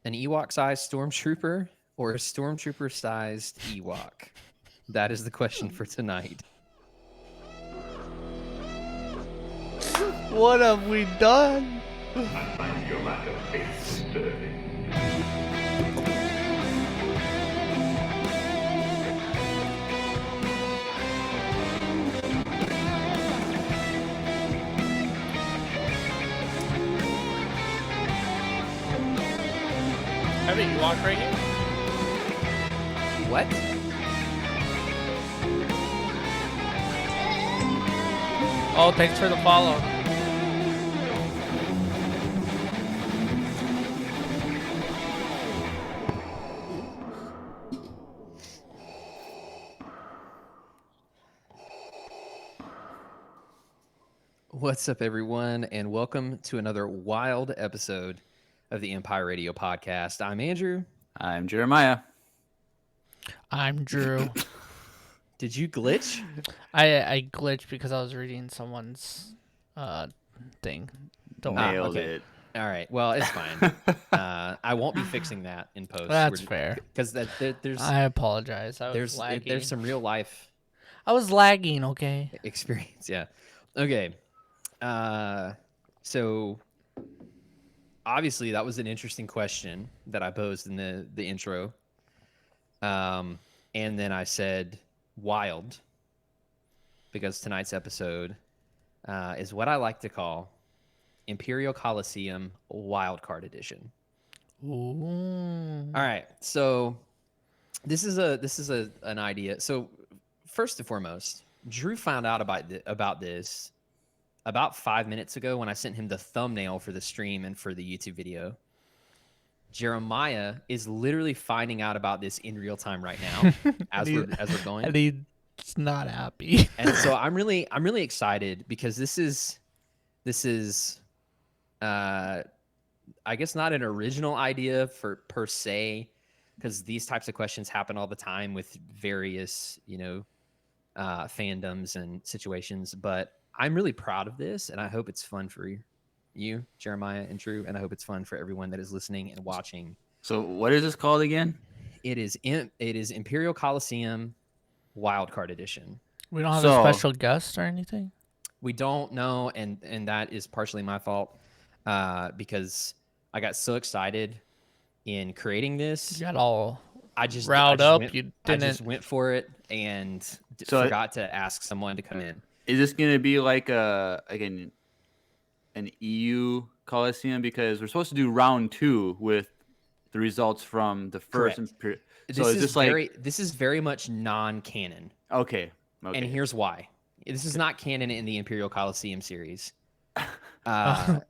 An Ewok-sized stormtrooper or a stormtrooper-sized Ewok? That is the question for tonight. What have we done? I find your lack of faith disturbing. Have an Ewok right here? What? Oh, thanks for the follow. What's up, everyone, and welcome to another wild episode of the Empire Radio Podcast. I'm Andrew. I'm Jeremiah. I'm Drew. Did you glitch? I glitched because I was reading someone's thing. Don't worry. Nailed okay. it. All right. Well, it's fine. I won't be fixing that in post. That's fair. Because there's I apologize. I was lagging. there's some real life I was lagging, okay? experience. Yeah. Okay. So obviously that was an interesting question that I posed in the intro. And then I said wild because tonight's episode is what I like to call Imperial Colosseum Wildcard Edition. Ooh. All right. So this is an idea. So first and foremost, Drew found out about this about 5 minutes ago when I sent him the thumbnail for the stream and for the YouTube video. Jeremiah is literally finding out about this in real time right now as we're going. And he's not happy. And so I'm really excited because this is I guess not an original idea per se, because these types of questions happen all the time with various, fandoms and situations, but I'm really proud of this, and I hope it's fun for you, Jeremiah and Drew, and I hope it's fun for everyone that is listening and watching. So what is this called again? It is Imperial Colosseum Wildcard Edition. We don't have a special guest or anything? We don't know, and that is partially my fault because I got so excited in creating this. You got all I just riled up. Went, You didn't. I just went for it and forgot to ask someone to come in. Is this going to be like an EU Colosseum? Because we're supposed to do round 2 with the results from the first. So this is very much non-canon. Okay. And here's why. This is not canon in the Imperial Colosseum series. Because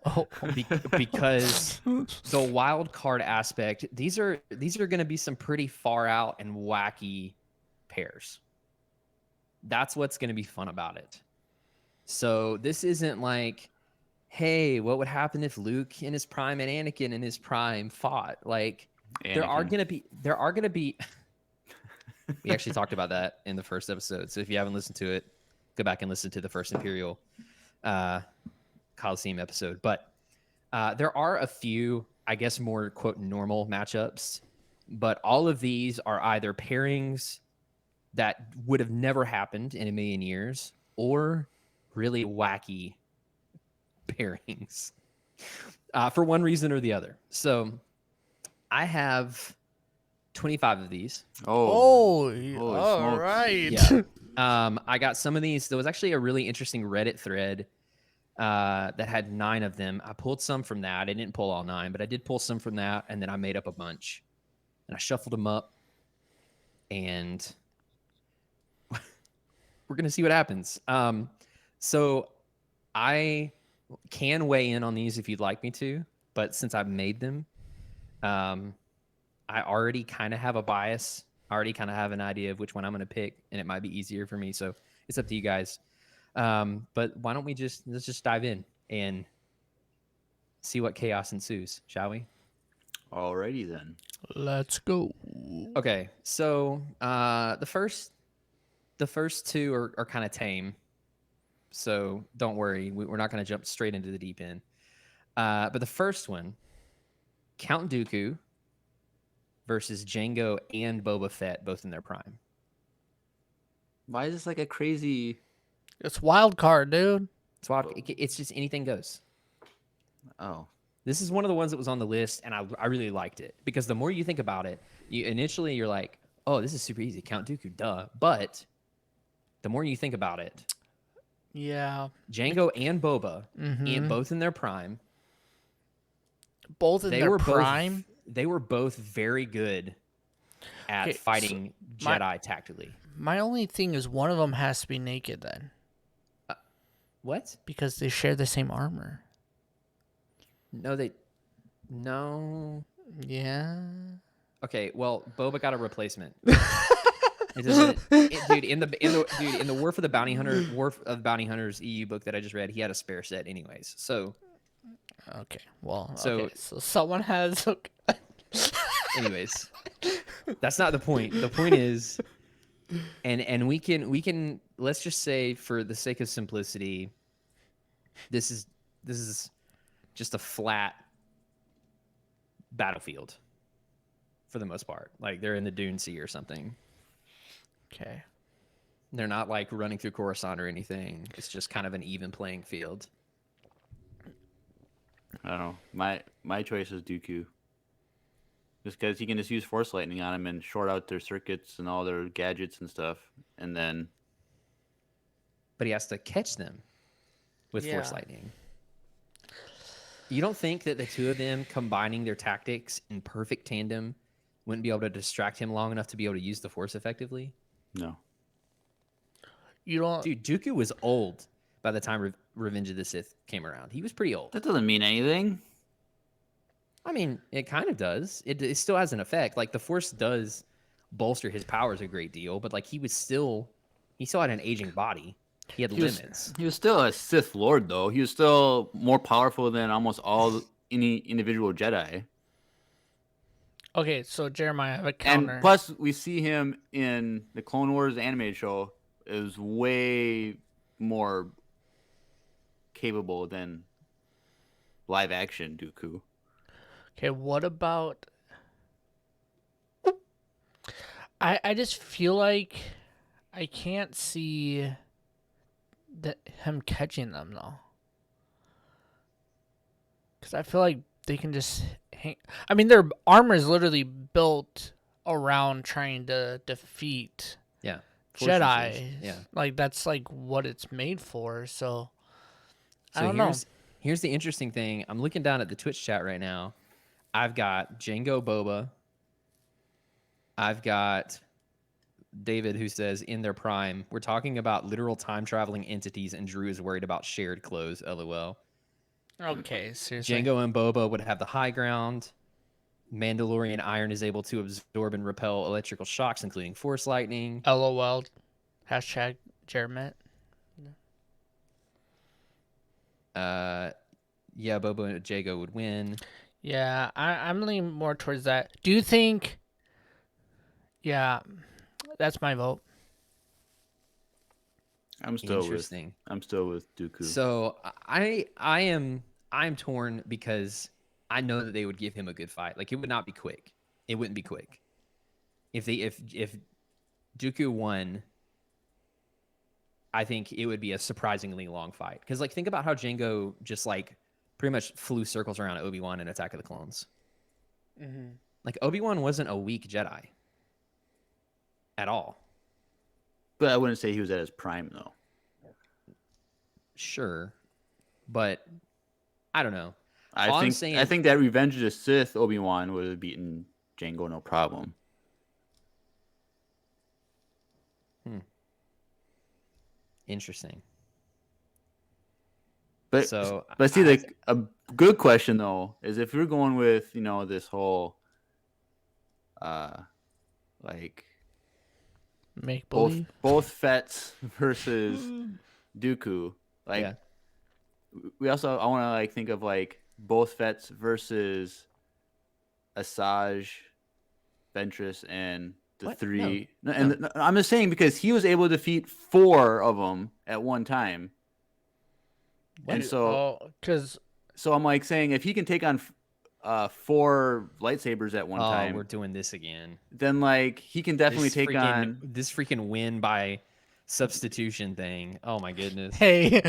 the wild card aspect, these are going to be some pretty far out and wacky pairs. That's what's going to be fun about it. So this isn't like, hey, what would happen if Luke in his prime and Anakin in his prime fought? Like there are going to be we actually talked about that in the first episode. So if you haven't listened to it, go back and listen to the first Imperial Colosseum episode. But there are a few, I guess, more quote normal matchups, but all of these are either pairings that would have never happened in a million years or really wacky pairings for one reason or the other. So I have 25 of these. All smokes. right. Yeah. I got some of these. There was actually a really interesting Reddit thread that had 9 of them. I pulled some from that. I didn't pull all 9, but I did pull some from that, and then I made up a bunch. And I shuffled them up, and we're going to see what happens. So I can weigh in on these if you'd like me to, but since I've made them, I already kind of have a bias. I already kind of have an idea of which one I'm going to pick, and it might be easier for me. So it's up to you guys. But why don't let's just dive in and see what chaos ensues, shall we? Alrighty then. Let's go. Okay, so the first 2 are kind of tame, so don't worry. We're not going to jump straight into the deep end. But the first one, Count Dooku versus Django and Boba Fett, both in their prime. Why is this like a crazy? It's Wildcard, dude. It's just anything goes. Oh, This is one of the ones that was on the list, and I really liked it because the more you think about it, initially you're like, oh, this is super easy, Count Dooku, duh. But the more you think about it, Yeah. Django and Boba, Mhm. both in their prime, Both in they their were prime. they were both very good at Okay, so fighting Jedi tactically. My only thing is one of them has to be naked then, What? because they share the same armor. No. Yeah. Okay, well, Boba got a replacement. It doesn't, dude. In the War of the Bounty Hunters EU book that I just read, he had a spare set, anyways. So, Okay. Well. So- okay. So someone has. anyways, that's not the point. The point is, and we can let's just say for the sake of simplicity, this is just a flat battlefield for the most part. Like they're in the Dune Sea or something. Okay. They're not like running through Coruscant or anything. It's just kind of an even playing field. I don't know. My choice is Dooku. Just because he can just use Force Lightning on him and short out their circuits and all their gadgets and stuff, and then But he has to catch them with Force Yeah. Lightning. You don't think that the two of them combining their tactics in perfect tandem wouldn't be able to distract him long enough to be able to use the Force effectively? no. You don't. Dude, Dooku was old by the time Revenge of the Sith came around. He was pretty old. That doesn't mean anything. I mean, it kind of does. It still has an effect. Like the Force does bolster his powers a great deal, but like he still had an aging body. He had limits. He was still a Sith Lord, though. He was still more powerful than almost any individual Jedi. Okay. So Jeremiah, I have a counter. And plus, we see him in the Clone Wars animated show is way more capable than live action Dooku. Okay, what about? I just feel like I can't see him catching them though, because I feel like they can just hang. I mean, their armor is literally built around trying to defeat Yeah. Jedi. Yeah. Like that's like what it's made for. So I So don't know. here's the interesting thing. I'm looking down at the Twitch chat right now. I've got Django Boba. I've got David who says in their prime. We're talking about literal time traveling entities, and Drew is worried about shared clothes. LOL. Okay, seriously. Django and Boba would have the high ground. Mandalorian iron is able to absorb and repel electrical shocks, including Force lightning. LOL. Hashtag Jeremiah. Yeah, Boba and Django would win. Yeah, I'm leaning more towards that. Do you think? Yeah, that's my vote. I'm still with Interesting. Dooku. So I'm torn because I know that they would give him a good fight. Like it would not be quick. It wouldn't be quick. If Dooku won, I think it would be a surprisingly long fight. Because like think about how Django just like pretty much flew circles around Obi-Wan in Attack of the Clones. Mm-hmm. Like Obi-Wan wasn't a weak Jedi at all. But I wouldn't say he was at his prime, though. Sure, but I don't know. I think that Revenge of the Sith Obi-Wan would have beaten Django no problem. Interesting. But So, see, a good question though is if you're going with this whole, like Make believe. both Fetts versus Dooku, like Yeah. I want to like think of like both Fetts versus Asajj, Ventress, and the What? three. No. And I'm just saying because he was able to defeat 4 of them at one time. And so because I'm like saying if he can take on 4 lightsabers at one Oh, time, we're doing this again. then like he can definitely This take on. this freaking win by substitution thing. Oh my goodness. Hey,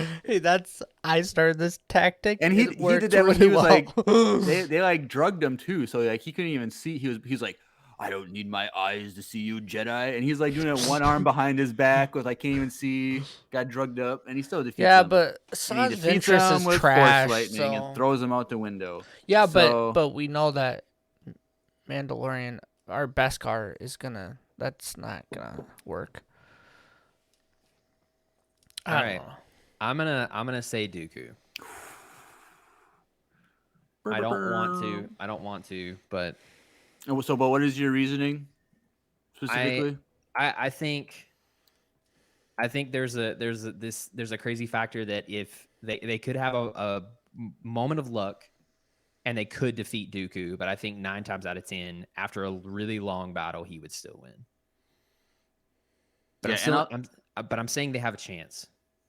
that's I started this tactic. And he It worked did that when he really was well. like they like drugged him too, so like he couldn't even see. He was like, I don't need my eyes to see you, Jedi. And he's like doing it one arm behind his back with I can't even see. Got drugged up, and he still defeats Yeah, him. but And he Sans defeats Ventress him is with trash. Force lightning So... and throws him out the window. Yeah, So- but we know that Mandalorian, our Beskar, is gonna. That's not gonna work. All I don't right. know. I'm gonna say Dooku. I don't want to, but So, but what is your reasoning specifically? I think there's a crazy factor that if they could have a moment of luck and they could defeat Dooku, but I think 9 times out of 10 after a really long battle he would still win. But Yeah, I'm saying they have a chance.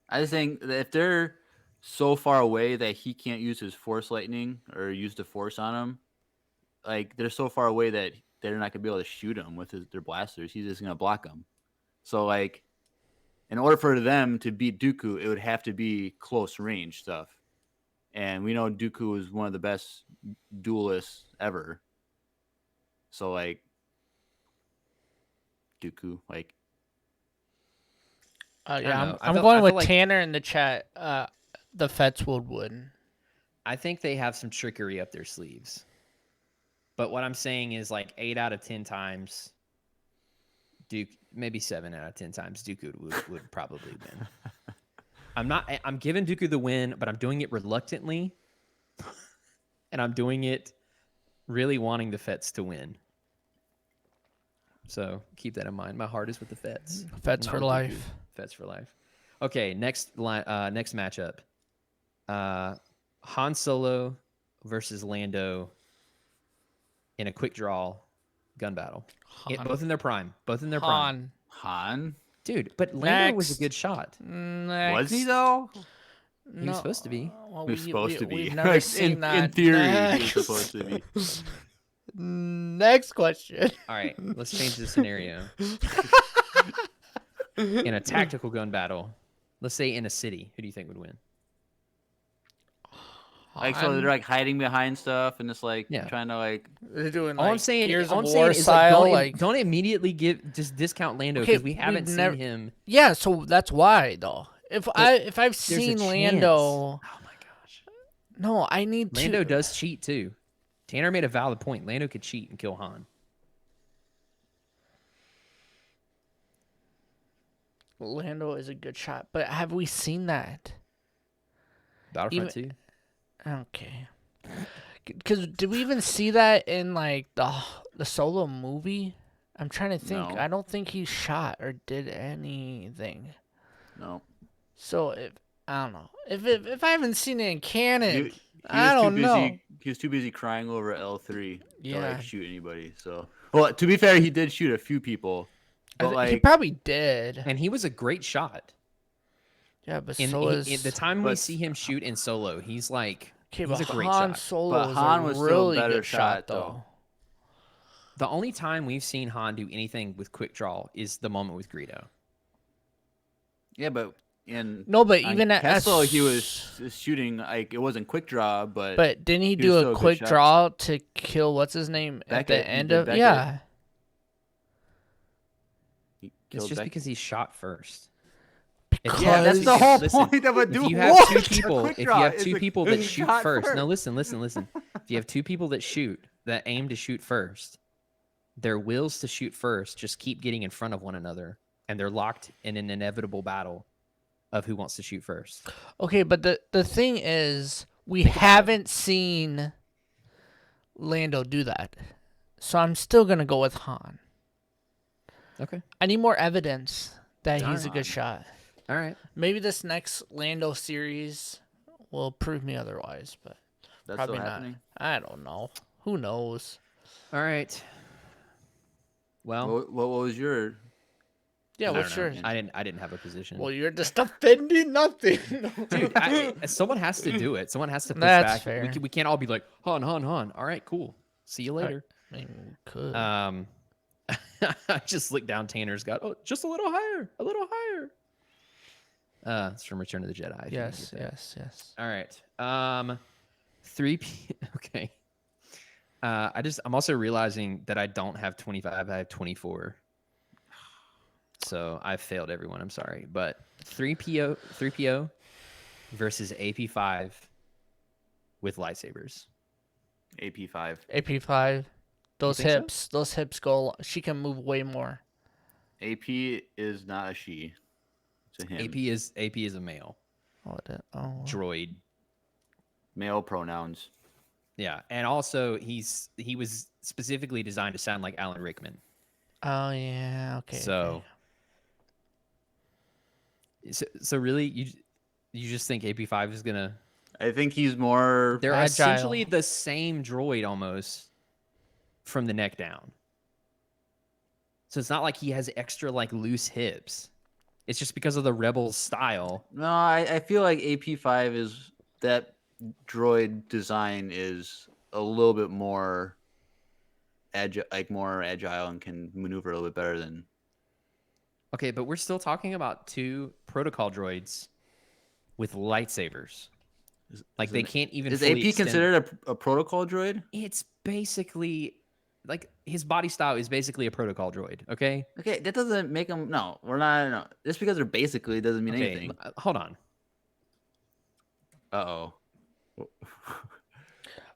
I just think that if they're so far away that he can't use his Force lightning or use the Force on him, like they're so far away that they're not gonna be able to shoot him with their blasters. He's just gonna block them. So like, in order for them to beat Dooku, it would have to be close range stuff. And we know Dooku is one of the best duelists ever. So like, Dooku, like, Yeah, know. I'm I going feel with like- Tanner in the chat. The Fets will win. I think they have some trickery up their sleeves. But what I'm saying is like 8 out of 10 times Duke, maybe 7 out of 10 times Dooku would probably win. I'm giving Dooku the win, but I'm doing it reluctantly. And I'm doing it really wanting the Fets to win. So keep that in mind. My heart is with the Fets. Fets not for with life. Dooku. Fets for life. Okay, next matchup. Han Solo versus Lando in a quick draw gun battle. Han. Both in their prime. Han. Dude, but Lando was a Next. good shot. Next. Was he though? He was supposed to be. Well, He was supposed to be. We've never Like, seen in that. theory, Next. he was supposed to be. Next question. All right, let's change the scenario. In a tactical gun battle, let's say in a city, who do you think would win? Like, so they're like hiding behind stuff and just like Yeah. trying to like. They're doing All like I'm saying, Gears all of I'm War saying is style, like, don't immediately just discount Lando Okay, because we haven't we've seen never- him. Yeah, so that's why though. If I've There's seen a Lando, chance. Oh my gosh, no, I need Lando to. does cheat too. Tanner made a valid point. Lando could cheat and kill Han. Lando is a good shot, but have we seen that? Battlefront 2. Okay. Because did we even see that in like the Solo movie? I'm trying to think. No. I don't think he shot or did anything. No. So if I don't know if I haven't seen it in canon, He I was don't too know. busy. He was too busy crying over L3 to Yeah. like shoot anybody. So, well, to be fair, he did shoot a few people, but he like, probably did. And he was a great shot. Yeah, but In, so in is the time we but- see him shoot in Solo, he's like okay, he's but a great Han shot. Solo But was Han a was still a really better good shot shot, though. though. The only time we've seen Han do anything with quick draw is the moment with Greedo. yeah, but in No, but on even at Kessel, he was shooting like it wasn't quick draw, but didn't he was do still a a good quick shot. draw to kill what's his name at Beckett, the he end did of Beckett. yeah? he It's killed just Beck- because he shot first. Yeah, that's the whole Listen, point of a If duel. you have two What? people, A quick if you draw have is two a people good that shoot shot first, no, listen. If you have two people that shoot, that aim to shoot first, their wills to shoot first just keep getting in front of one another, and they're locked in an inevitable battle of who wants to shoot first. Okay, but the thing is, we haven't seen Lando do that, so I'm still gonna go with Han. Okay. I need more evidence that he's a Alright. good shot. All right. Maybe this next Lando series will prove me otherwise, but That's probably still not. happening. I don't know. Who knows? All right. Well, What was your Yeah, I what's don't know. yours? I didn't have a position. Well, you're just defending nothing. Dude, someone has to do it. Someone has to push That's back. fair. We can't all be like, Han. All right, cool. See you later. I mean, we could. I just looked down. Tanner's got just a little higher, a little higher. It's from Return of the Jedi. if you didn't yes, get that. yes. All right. 3P. Okay. I'm also realizing that I don't have 25. I have 24. So I failed everyone. I'm sorry, but 3PO versus AP5 with lightsabers. AP5. AP5. Those think so? hips go. She can move way more. AP is not a she. It's a him. AP is a male droid. Male pronouns. Yeah, and also he was specifically designed to sound like Alan Rickman. Oh yeah, okay. So really, you just think AP5 is gonna? I think he's more. They're Agile. essentially the same droid almost from the neck down. So it's not like he has extra like loose hips. It's just because of the Rebels style. No, I feel like AP5 is that droid design is a little bit more agile, and can maneuver a little bit better than. Okay, but we're still talking about two protocol droids with lightsabers. Like they can't even. Is fully AP extend- considered a protocol droid? It's basically like his body style is basically a protocol droid. Okay. Okay, that doesn't make them. No, we're not. No, just because they're basically doesn't mean Okay. anything. Hold on. Uh-oh.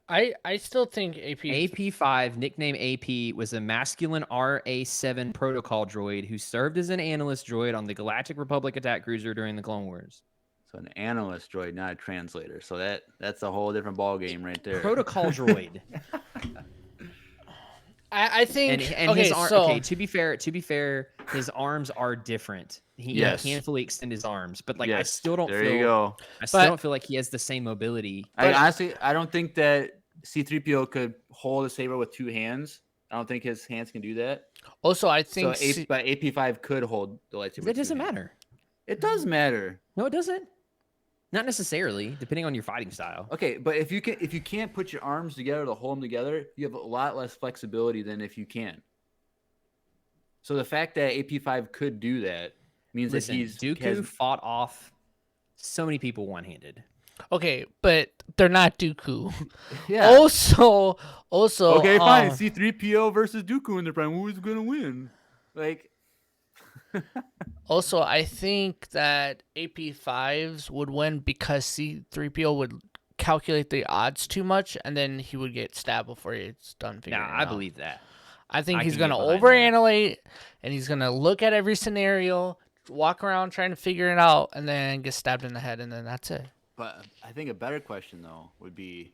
I still think AP. AP5, nickname AP, was a masculine RA7 protocol droid who served as an analyst droid on the Galactic Republic attack cruiser during the Clone Wars. So an analyst droid, not a translator. So that's a whole different ball game right there. Protocol droid. I think. And okay, his arm. so Okay, to be fair, his arms are different. He Yes. can't fully extend his arms, but like I Yes, still don't there feel. you go. I still But- don't feel like he has the same mobility. I honestly, I don't think that C-3PO could hold a saber with two hands. I don't think his hands can do that. also I So, think but AP5 could hold the lightsaber. That with two doesn't hands. matter. It does matter. No, it doesn't. Not necessarily, depending on your fighting style. Okay, but if you can't put your arms together to hold them together, you have a lot less flexibility than if you can. So the fact that AP5 could do that means Listen, that Dooku fought off so many people one-handed. okay, but they're not Dooku. yeah. Also, Okay, fine. C-3PO versus Dooku in the prime. Who's gonna win? Like, Also, I think that AP5s would win because C-3PO would calculate the odds too much, and then he would get stabbed before it's done figuring Now, it I out. believe that. I think I he's can going to get behind that. overanalyze, and he's going to look at every scenario, walk around trying to figure it out, and then get stabbed in the head, and then that's it. but I think a better question though would be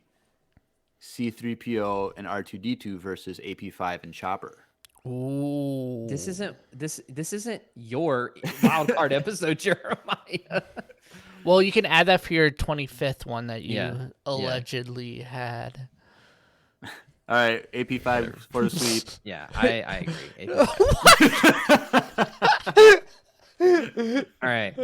C-3PO and R2-D2 versus AP5 and Chopper. Ooh. This isn't your wild card episode, Jeremiah. Well, you can add that for your 25th one that you Yeah. allegedly had. All right, AP5 for the sweep. Yeah, I agree. All right.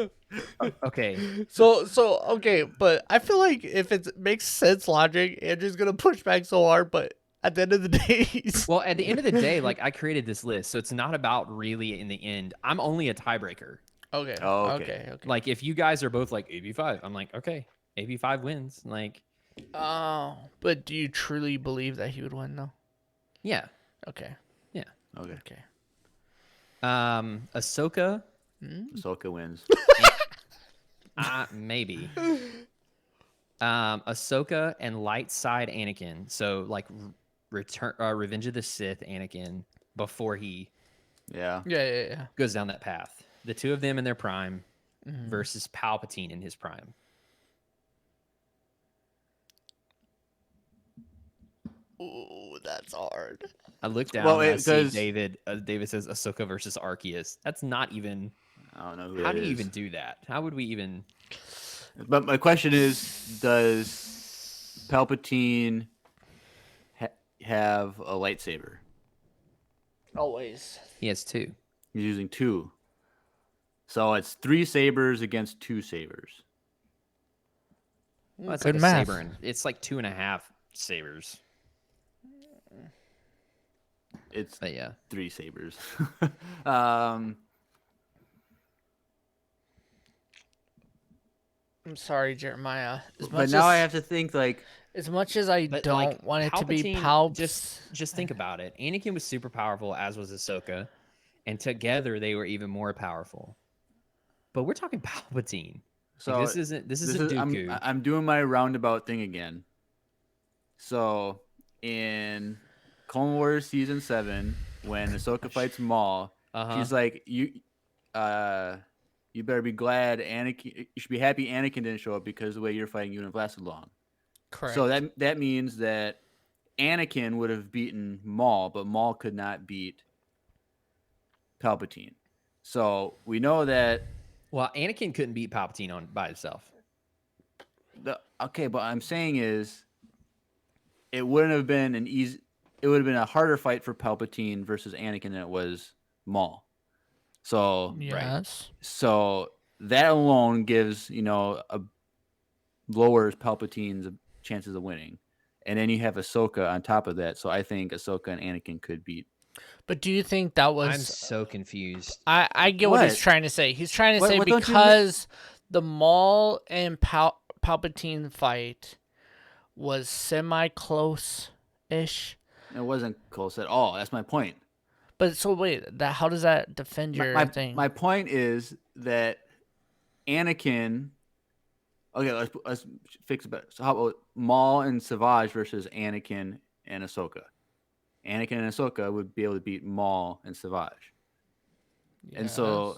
Okay. So okay, but I feel like if it makes sense logic, Andrew's gonna push back so hard, but at the end of the day, Well, at the end of the day, like I created this list, so it's not about really in the end. I'm only a tiebreaker. okay, Oh, okay. Like if you guys are both like AB5, I'm like, okay, AB5 wins. Like, Oh, but do you truly believe that he would win though? yeah. Okay, Okay, okay. Ahsoka, Ahsoka wins. maybe. Ahsoka and light side Anakin. So like Revenge of the Sith Anakin before he Yeah. Yeah. goes down that path. The two of them in their prime versus Palpatine in his prime. Ooh, that's hard. I looked down Well, and I it see does- David. David says Ahsoka versus Arceus. That's not even. I don't know who How that do you is. even do that? How would we even? But my question is, does Palpatine have a lightsaber? Always. He has two. He's using two. So it's 3 sabers against 2 sabers. Well, it's Good like a math. saber, and it's like 2.5 sabers. It's But yeah, 3 sabers. um, I'm sorry, Jeremiah. but now I have to think like As much as I but don't like want it to be Palpatine, Palps, just think about it. Anakin was super powerful, as was Ahsoka, and together they were even more powerful. But we're talking Palpatine. so. Like, this is a Dooku. I'm doing my roundabout thing again. So in Clone Wars season 7, when Ahsoka fights Maul, she's like, you better be glad Anakin. You should be happy Anakin didn't show up because the way you're fighting, you wouldn't have lasted long. correct. So that means that Anakin would have beaten Maul, but Maul could not beat Palpatine. So we know that. Well, Anakin couldn't beat Palpatine by himself. Okay, but I'm saying is, it wouldn't have been an easy. It would have been a harder fight for Palpatine versus Anakin than it was Maul. So Yes. So that alone gives lowers Palpatine's chances of winning, and then you have Ahsoka on top of that. So I think Ahsoka and Anakin could beat. But do you think that was? I'm so confused. I get what he's What? trying to say. He's trying to What- say what don't you because the Maul and Palpatine fight was semi-close-ish. It wasn't close at all. That's my point. But so wait, how does that defend your thing? My point is that Anakin. Okay, let's fix it better. So how about Maul and Savage versus Anakin and Ahsoka? Anakin and Ahsoka would be able to beat Maul and Savage. And so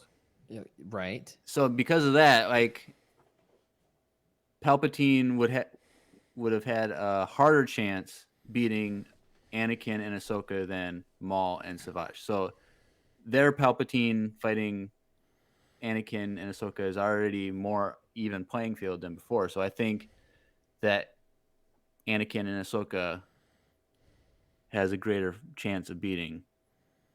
Yeah, right. So because of that, like, Palpatine would have had a harder chance beating Anakin and Ahsoka than Maul and Savage. So their Palpatine fighting Anakin and Ahsoka is already more even playing field than before. So I think that Anakin and Ahsoka has a greater chance of beating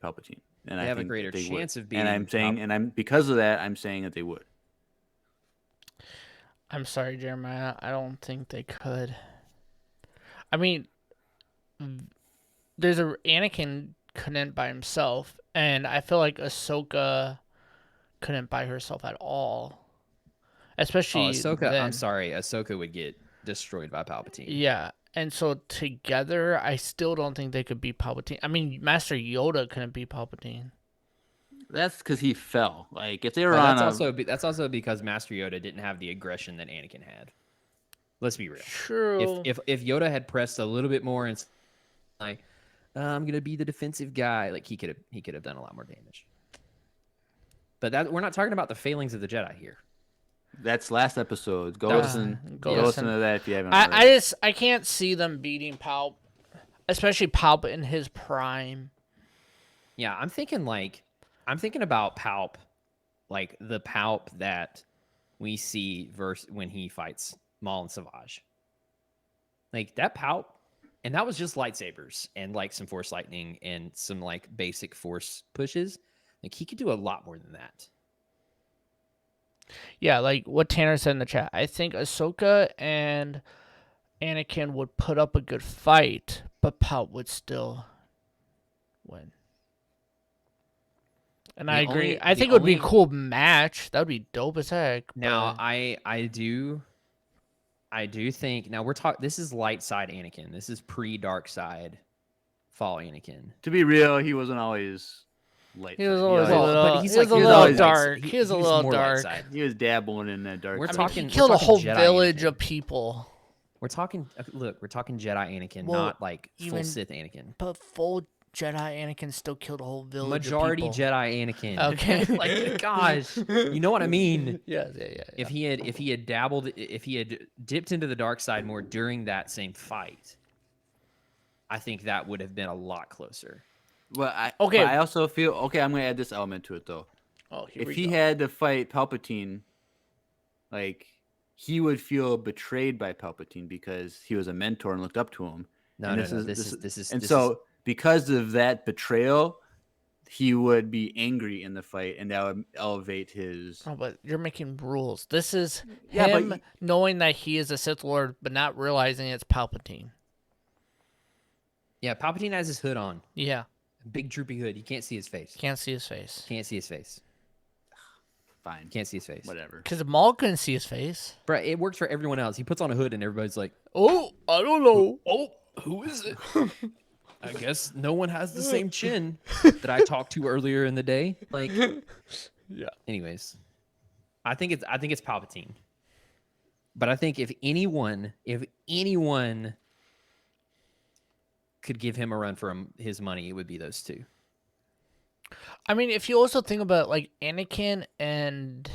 Palpatine. And They I have a think greater they chance would. of beating. And I'm because of that, I'm saying that they would. I'm sorry, Jeremiah. I don't think they could. I mean, there's Anakin couldn't by himself, and I feel like Ahsoka couldn't by herself at all. Especially Ahsoka. then. I'm sorry, Ahsoka would get destroyed by Palpatine. Yeah, and so together, I still don't think they could beat Palpatine. I mean, Master Yoda couldn't beat Palpatine. That's because he fell. Like if they were Well, on that's also because Master Yoda didn't have the aggression that Anakin had. Let's be real. True. If Yoda had pressed a little bit more and like, I'm gonna be the defensive guy, like he could have done a lot more damage. But that we're not talking about the failings of the Jedi here. That's last episode. Go That was- listen. go Go listen. listen to that if you haven't. Already. I can't see them beating Palp, especially Palp in his prime. Yeah, I'm thinking about Palp, like the Palp that we see when he fights Maul and Savage. Like that Palp, and that was just lightsabers and like some Force lightning and some like basic Force pushes. Like he could do a lot more than that. Yeah, like what Tanner said in the chat. I think Ahsoka and Anakin would put up a good fight, but Palp would still win. And I agree. I think it would be a cool match. That would be dope as heck. Now but- I do think now we're talking. This is light side Anakin. This is pre-dark side fall Anakin. To be real, he wasn't always light. He was side. always a Well, little, but he's he was like- a he was little always light- dark. He was a little more light dark. side. He was dabbling in that dark. We're side. talking- He killed a talking whole Jedi village Anakin. of people. We're talking. Look, we're talking Jedi Anakin, Well, not like full even- Sith Anakin. But full Jedi Anakin still killed a whole village Majority of people. Jedi Anakin. Okay. Like gosh, you know what I mean. Yeah. If he had dabbled, if he had dipped into the dark side more during that same fight, I think that would have been a lot closer. Well, Okay. but I also feel okay. I'm gonna add this element to it though. Oh, here If we he go. had to fight Palpatine, like he would feel betrayed by Palpatine because he was a mentor and looked up to him. No, And no, no. This is and so because of that betrayal, he would be angry in the fight, and that would elevate his. Oh, but you're making rules. This is Yeah, but him knowing that he is a Sith Lord, but not realizing it's Palpatine. Yeah, Palpatine has his hood on. Yeah, Big droopy hood. You can't see his face. can't see his face. Can't see his face. Fine, Can't see his face. whatever. Because Maul couldn't see his face. Bro, it works for everyone else. He puts on a hood and everybody's like, Oh, I don't know. oh, who is it? I guess no one has the same chin that I talked to earlier in the day. Like, Yeah. anyways, I think it's Palpatine. But I think if anyone could give him a run for his money, it would be those two. I mean, if you also think about like Anakin and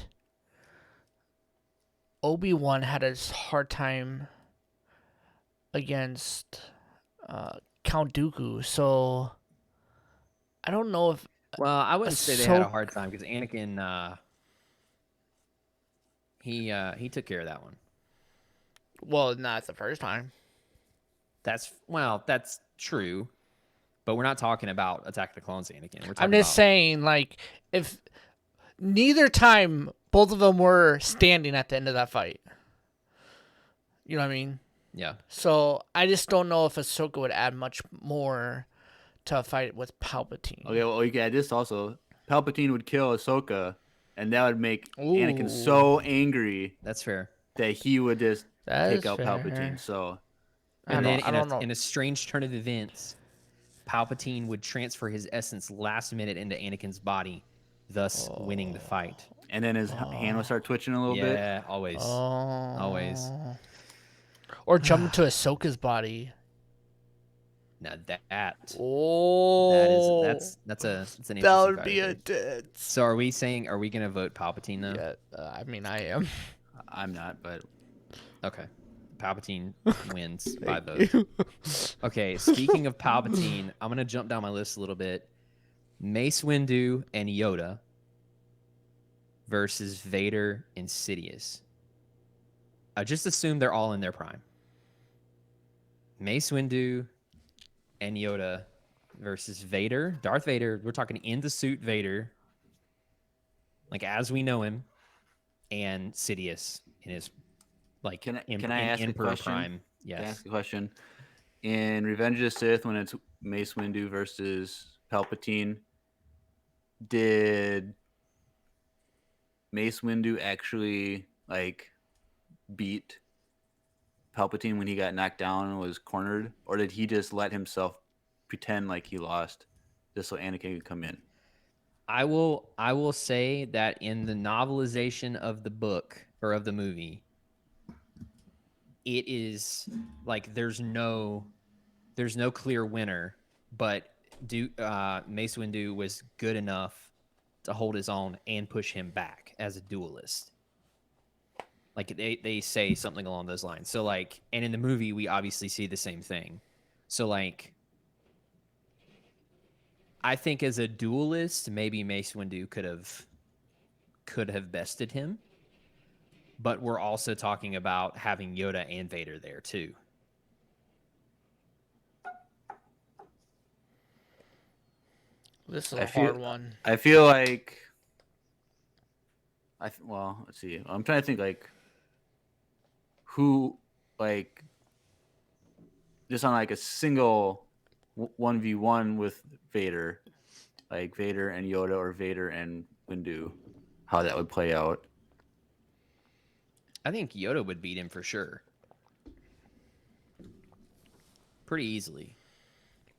Obi-Wan had a hard time against Count Dooku, so I don't know if Well, I wouldn't say they had a hard time because Anakin, he took care of that one. well, not the first time. That's true, but we're not talking about Attack of the Clones, Anakin. We're talking I'm just about, saying, like, if neither time both of them were standing at the end of that fight. You know what I mean? yeah. So I just don't know if Ahsoka would add much more to a fight with Palpatine. Okay, well, you got this also. Palpatine would kill Ahsoka, and that would make Anakin so angry That's fair. that he would just That take is out fair. Palpatine. So, And then I don't know. in a strange turn of events, Palpatine would transfer his essence last minute into Anakin's body, thus winning the fight. and then his hand would start twitching a little bit. Yeah, always. Oh. Always. Or jump into Ahsoka's body. Now that Oh. that's an interesting That would fight, be I a think. dead. So are we gonna vote Palpatine though? Yeah, I mean, I am. I'm not, but Okay. Palpatine wins by vote. Okay, speaking of Palpatine, I'm gonna jump down my list a little bit. Mace Windu and Yoda versus Vader and Sidious. I just assume they're all in their prime. Mace Windu and Yoda versus Vader, Darth Vader. We're talking in the suit Vader, like as we know him, and Sidious in his like Can I in ask a Emperor question? prime. Can I Yes. ask a question? In Revenge of the Sith, when it's Mace Windu versus Palpatine, did Mace Windu actually like beat Palpatine when he got knocked down and was cornered, or did he just let himself pretend like he lost just so Anakin could come in? I will say that in the novelization of the book or of the movie, it is like there's no clear winner, but Mace Windu was good enough to hold his own and push him back as a duelist. Like they say something along those lines. So like, and in the movie we obviously see the same thing. So like, I think as a duelist, maybe Mace Windu could have bested him. But we're also talking about having Yoda and Vader there too. This is I a feel- hard one. I feel like well, let's see. I'm trying to think like who like just on like a single 1v1 with Vader, like Vader and Yoda or Vader and Windu, how that would play out. I think Yoda would beat him for sure. Pretty easily.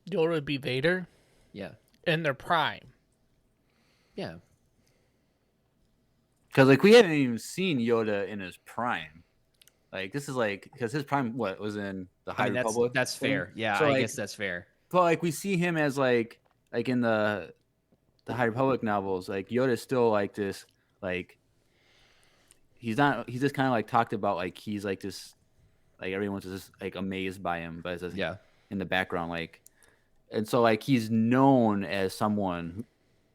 Yoda would be Vader Yeah. in their prime. Yeah. Because like we haven't even seen Yoda in his prime. Like this is like because his prime was in the High I mean, Republic. that's fair. Yeah, So, I like, guess that's fair. But like we see him as like in the High Republic novels, like Yoda's still like this like he's just kind of like talked about like he's like this like everyone's just like amazed by him, but it's just, Yeah. in the background like, and so like he's known as someone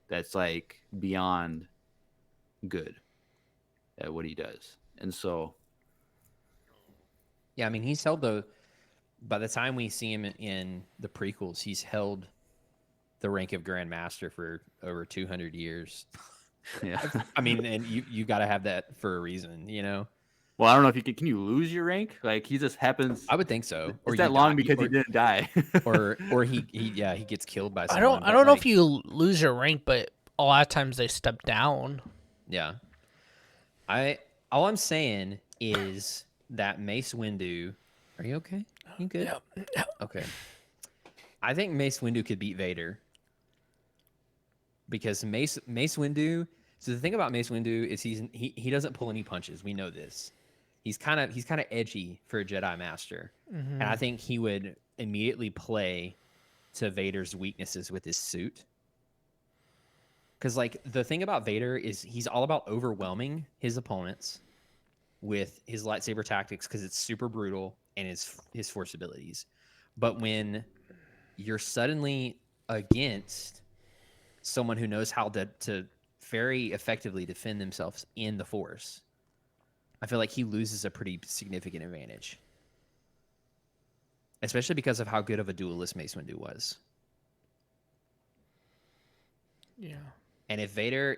that's like beyond good at what he does, and so Yeah, I mean, by the time we see him in the prequels, he's held the rank of Grand Master for over 200 years. Yeah. I mean, and you got to have that for a reason, you know? Well, I don't know if you can you lose your rank? Like he just happens. I would think so. Or you that long die- because he didn't die. or he gets killed by I someone. don't know if you lose your rank, but a lot of times they step down. Yeah. All I'm saying is that Mace Windu. Are you okay? You good? Yeah. Okay. I think Mace Windu could beat Vader. Because Mace Windu. So the thing about Mace Windu is he doesn't pull any punches. We know this. He's kind of edgy for a Jedi Master, and I think he would immediately play to Vader's weaknesses with his suit. Because like the thing about Vader is he's all about overwhelming his opponents with his lightsaber tactics because it's super brutal and his force abilities. But when you're suddenly against someone who knows how to very effectively defend themselves in the force, I feel like he loses a pretty significant advantage. Especially because of how good of a duelist Mace Windu was. Yeah. And if Vader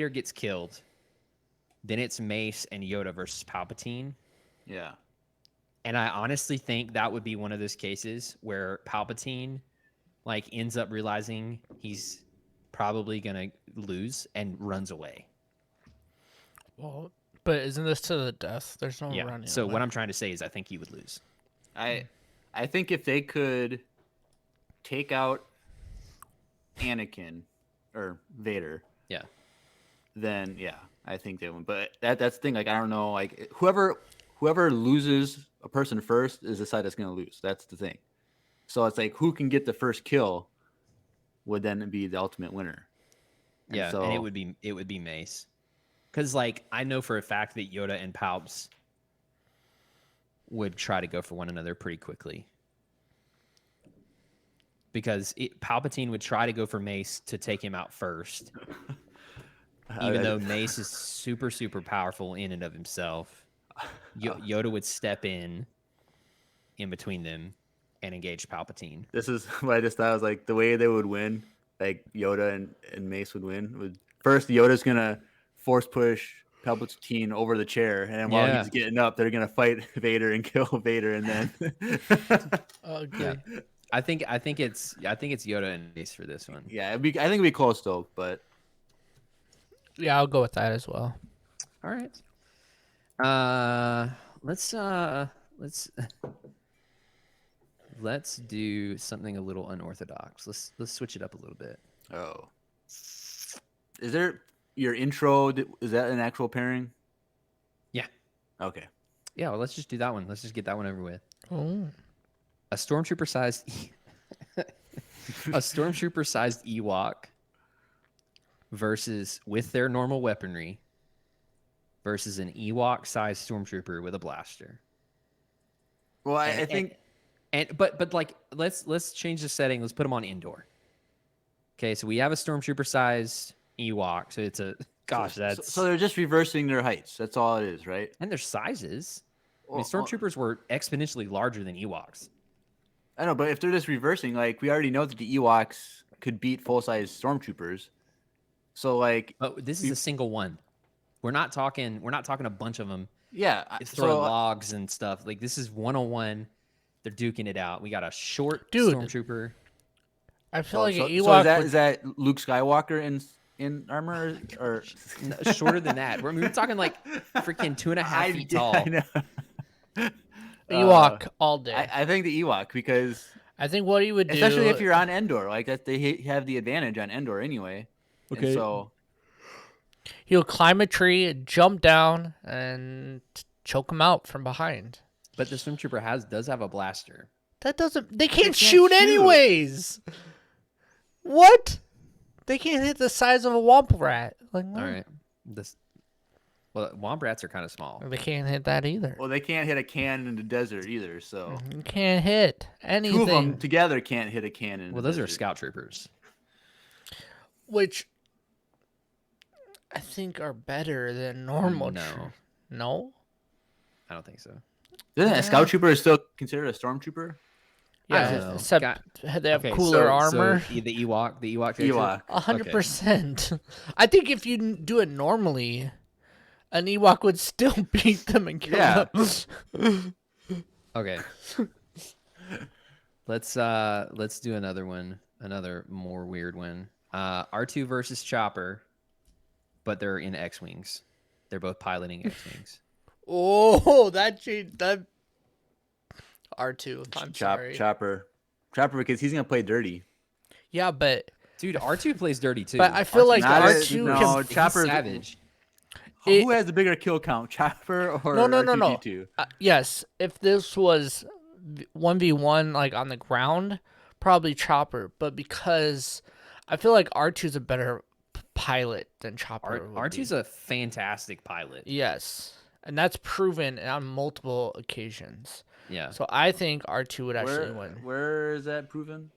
gets killed, then it's Mace and Yoda versus Palpatine. Yeah. And I honestly think that would be one of those cases where Palpatine like ends up realizing he's probably gonna lose and runs away. Well, but isn't this to the death? There's no Yeah. running. So away. what I'm trying to say is I think he would lose. I think if they could take out Anakin or Vader, Yeah. then yeah, I think they would. But that's the thing. Like I don't know. Like whoever loses a person first is the side that's gonna lose. That's the thing. So it's like who can get the first kill would then be the ultimate winner. And Yeah, so, and it would be Mace. Because like I know for a fact that Yoda and Palps would try to go for one another pretty quickly. Because Palpatine would try to go for Mace to take him out first. Even though Mace is super, super powerful in and of himself. Yoda would step in between them and engage Palpatine. This is what I just thought was like the way they would win, like Yoda and Mace would win. Would first Yoda's gonna force push Palpatine over the chair, and then while he's getting up, they're gonna fight Vader and kill Vader, and then yeah. I think it's Yoda and Mace for this one. Yeah, I think it'd be close though, but yeah, I'll go with that as well. All right. Let's do something a little unorthodox. Let's switch it up a little bit. oh, is there your intro? Is that an actual pairing? Yeah. Okay. Yeah, well, let's just do that one. Let's just get that one over with. Oh. A stormtrooper-sized Ewok versus with their normal weaponry versus an Ewok-sized stormtrooper with a blaster. Well, I think, but like let's change the setting. Let's put them on indoor. Okay, so we have a stormtrooper-sized Ewok. So it's so they're just reversing their heights. That's all it is, right? And their sizes. I mean, Well, stormtroopers were exponentially larger than Ewoks. I know, but if they're just reversing, like we already know that the Ewoks could beat full-size stormtroopers. So like, But this is a single one. We're not talking a bunch of them. yeah, Throwing logs and stuff. Like this is 1-on-1. They're duking it out. We got a short stormtrooper. I feel like an Ewok. So is that Luke Skywalker in armor or shorter than that? We're talking like freaking 2.5 feet tall. I know. Ewok all day. I think the Ewok because I think what he would do, especially if you're on Endor, like that, they have the advantage on Endor anyway. Okay. And so he'll climb a tree, jump down, and choke him out from behind. But the stormtrooper does have a blaster. That doesn't. They can't shoot anyways. What? They can't hit the size of a womp rat. Like what? All right. Well, womp rats are kind of small. They can't hit that either. well, they can't hit a cannon in the desert either. So You can't hit anything. two of them together can't hit a cannon. Well, those are scout troopers. Which I think are better than normal. No. No? I don't think so. Isn't a scout trooper still considered a stormtrooper? I don't Yeah, know. except they have Okay, cooler so armor. the Ewok character? Ewok. 100%. I think if you do it normally, an Ewok would still beat them and kill Yeah. them. Okay. Let's do another one, another more weird one. R2 versus Chopper, but they're in X-wings. They're both piloting X-wings. Oh, that changed that. R2. I'm sorry. Chopper, because he's gonna play dirty. Yeah, but Dude, R2 plays dirty too. But I feel like Not R2 no, he's Chopper's savage. Who has the bigger kill count, Chopper or no. R2-D2? Yes, if this was 1v1 like on the ground, probably Chopper. But because I feel like R2's a better pilot than Chopper. R2's a fantastic pilot. Yes, and that's proven on multiple occasions. Yeah. So I think R2 would actually win. Where is that proven?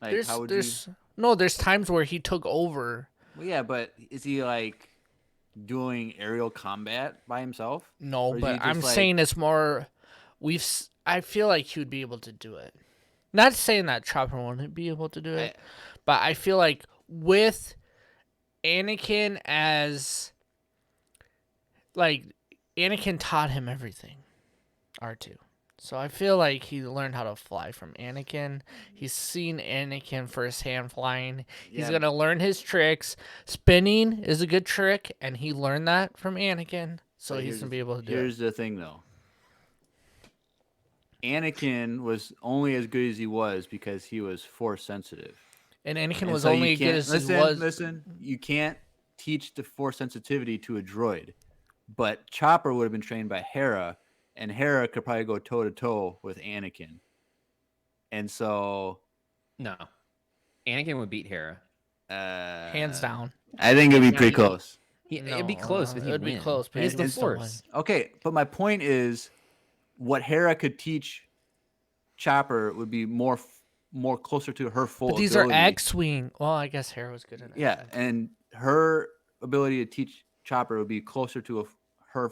Like, how would there's times where he took over. Well, yeah, but is he like doing aerial combat by himself? No, Or is but he just, I'm like- saying it's more. I feel like he would be able to do it. Not saying that Chopper wouldn't be able to do it, but I feel like with Anakin as like Anakin taught him everything. R2. So I feel like he learned how to fly from Anakin. He's seen Anakin firsthand flying. He's Yeah. going to learn his tricks. Spinning is a good trick, and he learned that from Anakin. So But he's going to be able to do it. Here's the thing, though. Anakin was only as good as he was because he was force sensitive. And Anakin And was so only you as good can't- as he was. Listen, you can't teach the force sensitivity to a droid. But Chopper would have been trained by Hera, and Hera could probably go toe-to-toe with Anakin. And so... No. Anakin would beat Hera. Hands down. I think it'd be Yeah, pretty you- close. It'd be close, but he'd It'd be win. close, but He's he'd the still win. Force. Okay, but my point is, what Hera could teach Chopper would be more closer to her full But these ability. are X-Wing. Well, I guess Hera was good at it. Yeah, and her ability to teach Chopper would be closer to her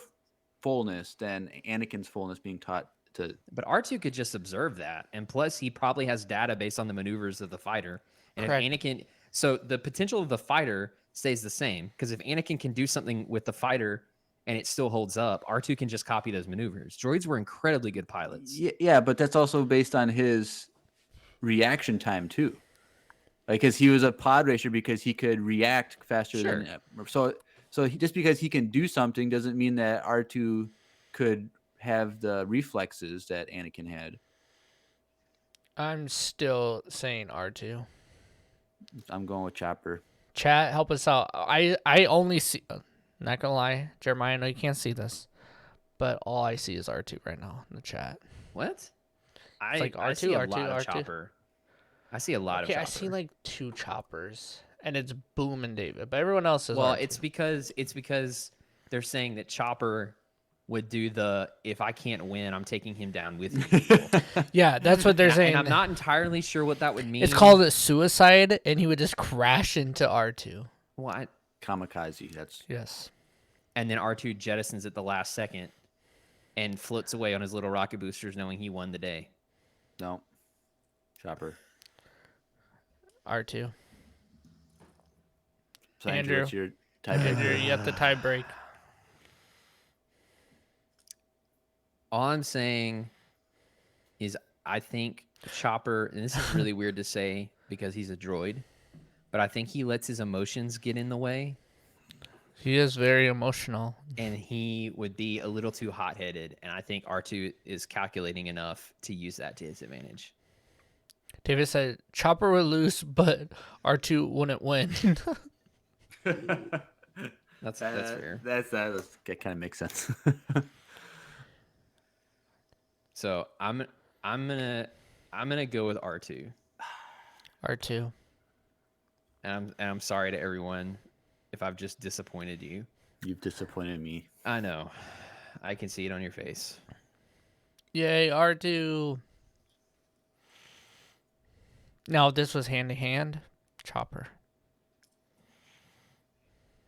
fullness than Anakin's fullness being taught to. But R2 could just observe that. And plus, he probably has data based on the maneuvers of the fighter. And Correct. if Anakin... So the potential of the fighter stays the same. Because if Anakin can do something with the fighter and it still holds up, R2 can just copy those maneuvers. Droids were incredibly good pilots. Yeah, but that's also based on his reaction time, too. Like, because he was a pod racer because he could react faster Sure. than... So just because he can do something doesn't mean that R2 could have the reflexes that Anakin had. I'm still saying R2. I'm going with Chopper. Chat, help us out. I only see... Not gonna lie, Jeremiah, I know you can't see this, but all I see is R2 right now in the chat. What? I like I R2, see a R2, lot of R2. Chopper. I see a lot Okay, of I Chopper. see like 2 Choppers, and it's Boom and David, but everyone else is Well, R2. it's because they're saying that Chopper would do the if I can't win, I'm taking him down with me. Yeah, that's what they're saying. And I'm not entirely sure what that would mean. It's called a suicide, and he would just crash into R2. What? Kamikaze. That's Yes. And then R2 jettisons at the last second and floats away on his little rocket boosters, knowing he won the day. no. Chopper. R2. So Andrew. what's your type? Andrew, you have the tie break. All I'm saying is I think Chopper, and this is really weird to say because he's a droid, but I think he lets his emotions get in the way. He is very emotional. And he would be a little too hot-headed, and I think R2 is calculating enough to use that to his advantage. David said Chopper would lose, but R2 wouldn't win. That's fair. That kind of makes sense. So I'm gonna go with R2, R2. and I'm sorry to everyone if I've just disappointed you. You've disappointed me. I know, I can see it on your face. Yay, R2. Now, if this was hand to hand, Chopper.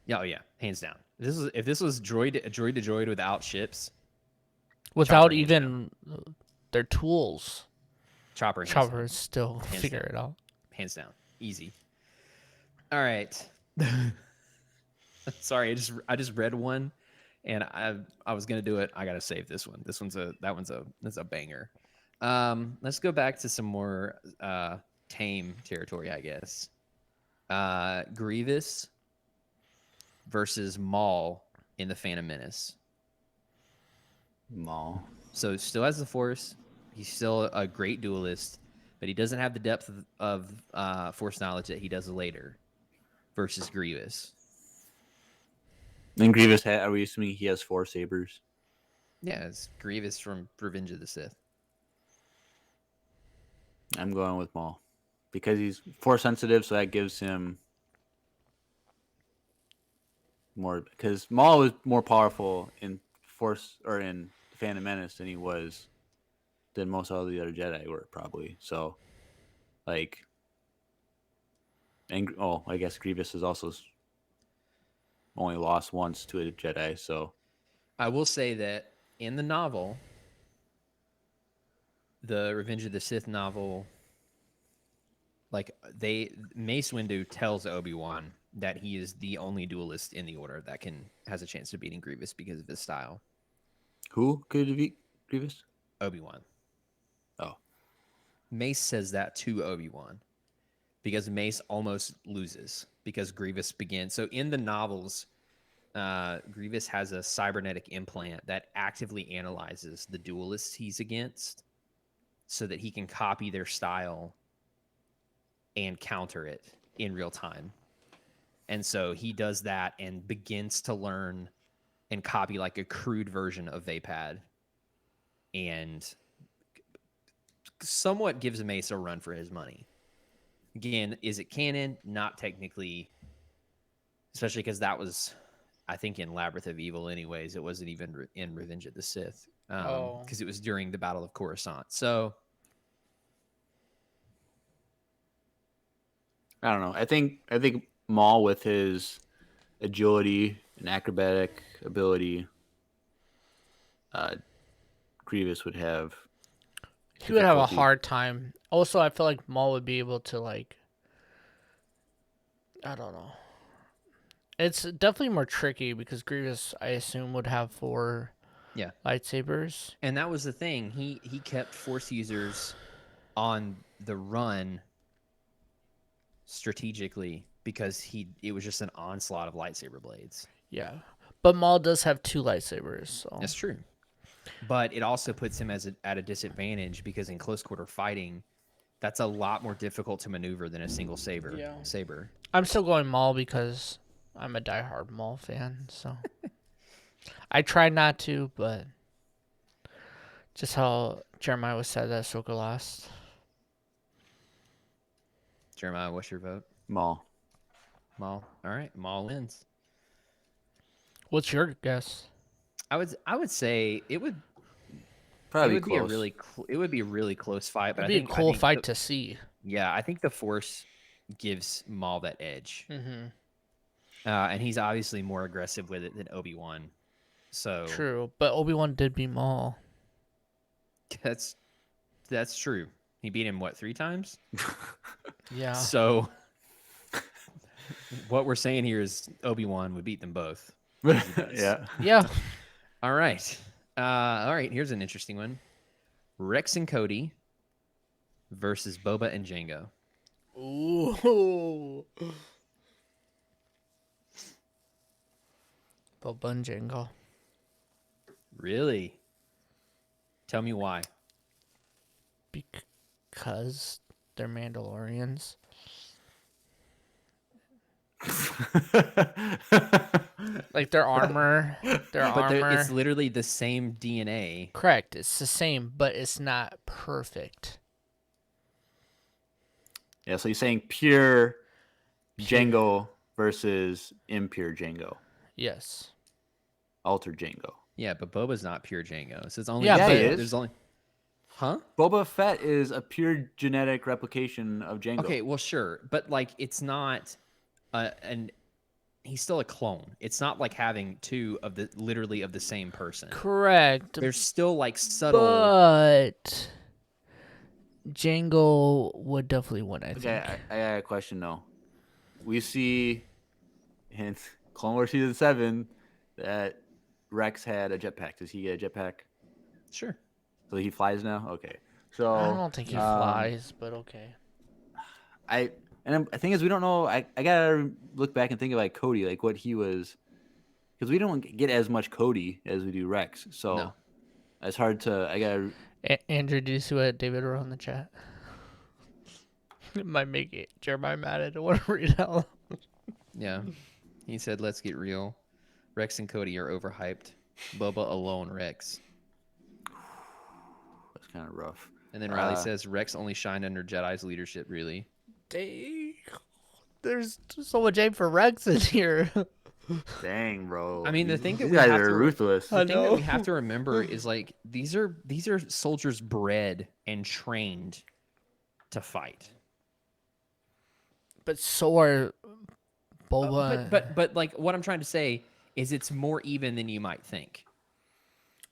Yeah, oh yeah, hands down. If this was droid to droid without ships, Without hands even their tools. Chopper. Hands Chopper down. is still Hands figure down. it out. Hands down. Easy. All right. Sorry, I just read one, and I was gonna do it. I gotta save this one. That's a banger. Let's go back to some more tame territory, I guess. Grievous versus Maul in the Phantom Menace. Maul. So still has the Force. He's still a great duelist, but he doesn't have the depth of Force knowledge that he does later. Versus Grievous. And Grievous, are we assuming he has 4 sabers? Yeah, it's Grievous from Revenge of the Sith. I'm going with Maul because he's Force sensitive, so that gives him more. Because Maul was more powerful in Force or in Phantom Menace than most of the other Jedi were probably. So, like, and I guess Grievous has also only lost once to a Jedi. So, I will say that in the novel, the Revenge of the Sith novel, like Mace Windu tells Obi-Wan that he is the only duelist in the Order that has a chance of beating Grievous because of his style. who could beat Grievous? Obi-Wan. Oh, Mace says that to Obi-Wan because Mace almost loses because Grievous begins. So in the novels, Grievous has a cybernetic implant that actively analyzes the duelists he's against so that he can copy their style and counter it in real time. And so he does that and begins to learn and copy like a crude version of Vapad and somewhat gives Mace a run for his money. Again, is it canon? Not technically, especially because that was, I think, in Labyrinth of Evil anyways. It wasn't even in Revenge of the Sith because it was during the Battle of Coruscant. So I don't know. I think Maul with his agility and acrobatic ability, Grievous would have. He would have a difficulty. hard time. Also, I feel like Maul would be able to, like, I don't know. It's definitely more tricky because Grievous, I assume, would have 4 lightsabers. And that was the thing. He kept Force users on the run strategically because it was just an onslaught of lightsaber blades. Yeah. But Maul does have 2 lightsabers, so That's true. But it also puts him at a disadvantage because in close quarter fighting, that's a lot more difficult to maneuver than a single saber. Yeah. Saber. I'm still going Maul because I'm a diehard Maul fan, so I try not to, but just how Jeremiah was said that Ahsoka lost. Jeremiah, what's your vote? Maul. Maul. All right, Maul wins. What's your guess? I would say it would Probably be a close. really close fight. But It'd be a cool fight to see. Yeah, I think the Force gives Maul that edge. Mm-hmm. And he's obviously more aggressive with it than Obi-Wan. So True, but Obi-Wan did beat Maul. That's true. He beat him, 3 times? Yeah. So what we're saying here is Obi-Wan would beat them both. Yeah. Yeah. All right. Here's an interesting one. Rex and Cody versus Boba and Django. Ooh. Boba and Django. Really? Tell me why. Because they're Mandalorians. Like their armor. It's literally the same DNA. Correct. It's the same, but it's not perfect. Yeah, so you're saying pure Django versus impure Django. Yes. Altered Django. Yeah, but Boba's not pure Django. So it's only Yeah, but- he is. there's only Huh? Boba Fett is a pure genetic replication of Django. Okay, well sure, but like it's not he's still a clone. It's not like having 2 of the same person. Correct. There's still like subtle But Django would definitely win, I think. Okay, I got a question though. We see in Clone Wars Season 7 that Rex had a jetpack. Does he get a jetpack? Sure. So he flies now? Okay. So I don't think he flies, but okay. I think is we don't know. I gotta look back and think of like Cody, like what he was, because we don't get as much Cody as we do Rex. So No. it's hard to. I gotta. Andrew, do you see what David wrote in the chat? It might make it Jeremiah mad. I don't want to read it out loud. Yeah. He said, let's get real. Rex and Cody are overhyped. Boba alone, Rex. That's kind of rough. And then Riley says, Rex only shined under Jedi's leadership, really. Dang. There's so much aim for Rex in here. Dang, bro. I mean, the thing that These we guys have are to ruthless. the thing that we have to remember is like these are soldiers bred and trained to fight. But so are Boba. But like what I'm trying to say is it's more even than you might think.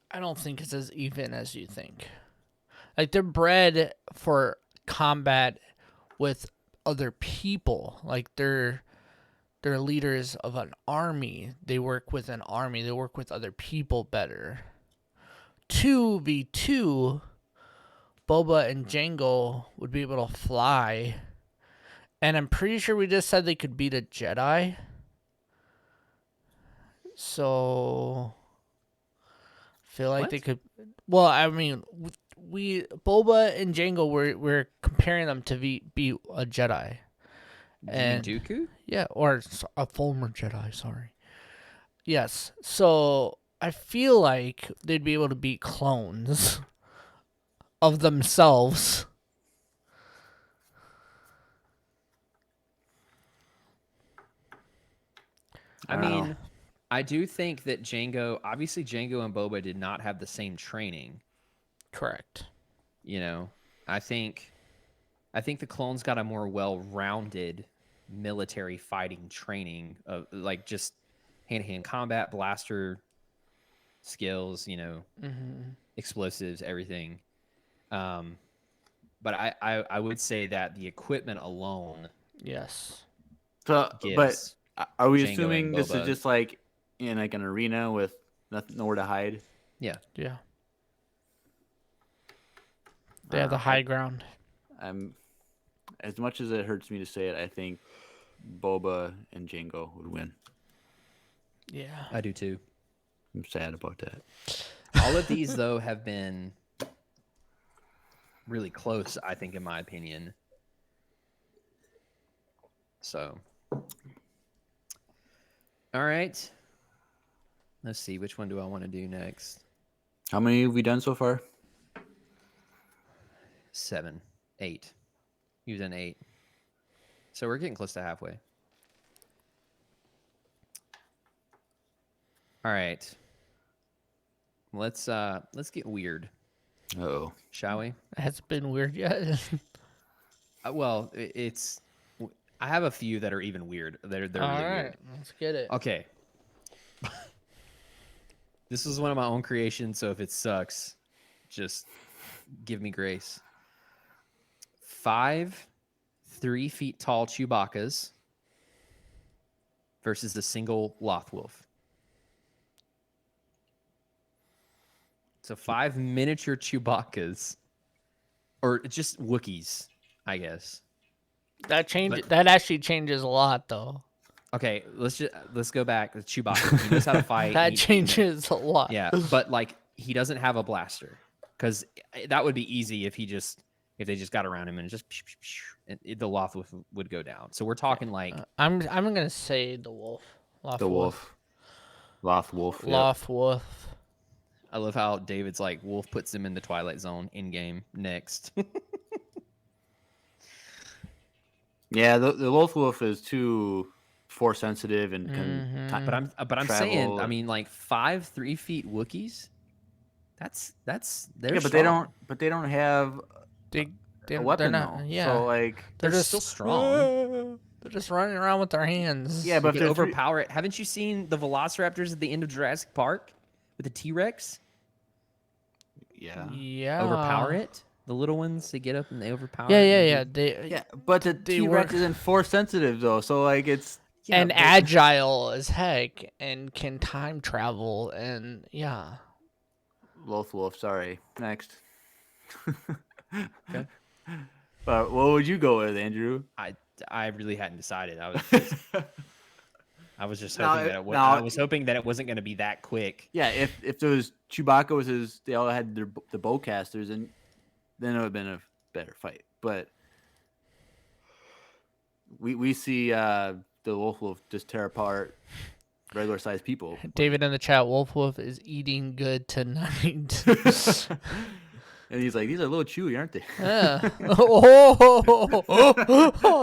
I don't think it's as even as you think. Like they're bred for combat with other people. Like they're leaders of an army. They work with an army. They work with other people better. 2v2, Boba and Django would be able to fly. And I'm pretty sure we just said they could beat a Jedi. So I feel like they could. Well, I mean, we Boba and Django we're comparing them to beat a Jedi. And Dooku? Yeah, or a former Jedi, sorry. Yes. So I feel like they'd be able to beat clones of themselves. I mean, I do think that obviously Django and Boba did not have the same training. Correct. You know, I think the clones got a more well-rounded military fighting training of like just hand-to-hand combat, blaster skills, you know, explosives, everything. But I would say that the equipment alone, Yes. So, gives but are we Django assuming and this is Boba- just like in like an arena with nowhere to hide? yeah. Yeah. They have the high ground. As much as it hurts me to say it, I think Boba and Django would win. Yeah. I do too. I'm sad about that. All of these though have been really close, I think, in my opinion. So, all right. Let's see. Which one do I want to do next? How many have we done so far? 7, 8. He was in 8. So we're getting close to halfway. All right. Let's get weird, Uh-oh. shall we? Has it been weird yet? Well, it's. I have a few that are even weird. They're All really right. weird. Let's get it. Okay. This is one of my own creations, so if it sucks, just give me grace. 5 3 feet tall Chewbaccas versus the single Lothwolf. So 5 miniature Chewbaccas, or just Wookiees, I guess. That actually changes a lot, though. Okay, let's go back. Chewbacca, he knows how to fight. That changes a lot. Yeah, but like he doesn't have a blaster, because that would be easy if they just got around him and just the Lothwolf would go down. So we're talking like I'm gonna say the wolf. The wolf. Lothwolf. Yep. Lothwolf. I love how David's like Wolf puts him in the Twilight Zone in game next. Yeah, the Lothwolf is too force sensitive and can But I'm saying, I mean, like 5 3 feet Wookiees. They're yeah, strong. but they don't have a weapon though. Yeah, So like They're just still strong. They're just running around with their hands. yeah, but They if can they're overpower it. Haven't you seen the Velociraptors at the end of Jurassic Park with the T-Rex? yeah. Yeah. Overpower it. The little ones, they get up and they overpower. Yeah, it yeah, and yeah. they- They but the They T-Rex weren't- isn't force sensitive though, so like it's Yeah, and but- agile as heck and can time travel and yeah. Wolf. Sorry. Next. Okay. But what would you go with, Andrew? I really hadn't decided. I was just No, hoping it- that it no. I was hoping that it wasn't going to be that quick. Yeah, if there was Chewbacca was they all had the bowcasters, and then it would have been a better fight. But we see the Wolf just tear apart regular sized people. David in the chat, Wolf is eating good tonight. And he's like, these are a little chewy, aren't they? Yeah. Oh,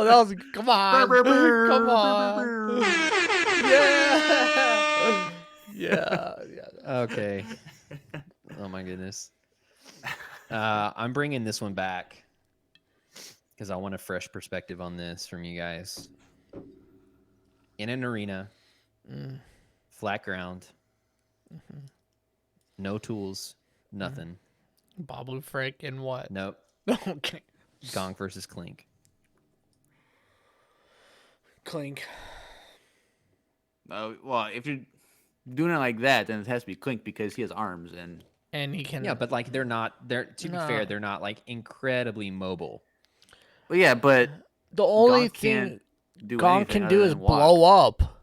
that was come on. Come on. Yeah. Yeah. Okay. Oh my goodness. I'm bringing this one back because I want a fresh perspective on this from you guys. In an arena, flat ground, no tools, nothing. Babu Frick and what? Nope. Okay. Gonk versus Clink. Clink. Well, if you're doing it like that, then it has to be Clink because he has arms And he can. Yeah, but like they're to be fair, No. they're not like incredibly mobile. Well, yeah, but The only Gonk thing can't do Gonk anything can other do is than walk. blow up.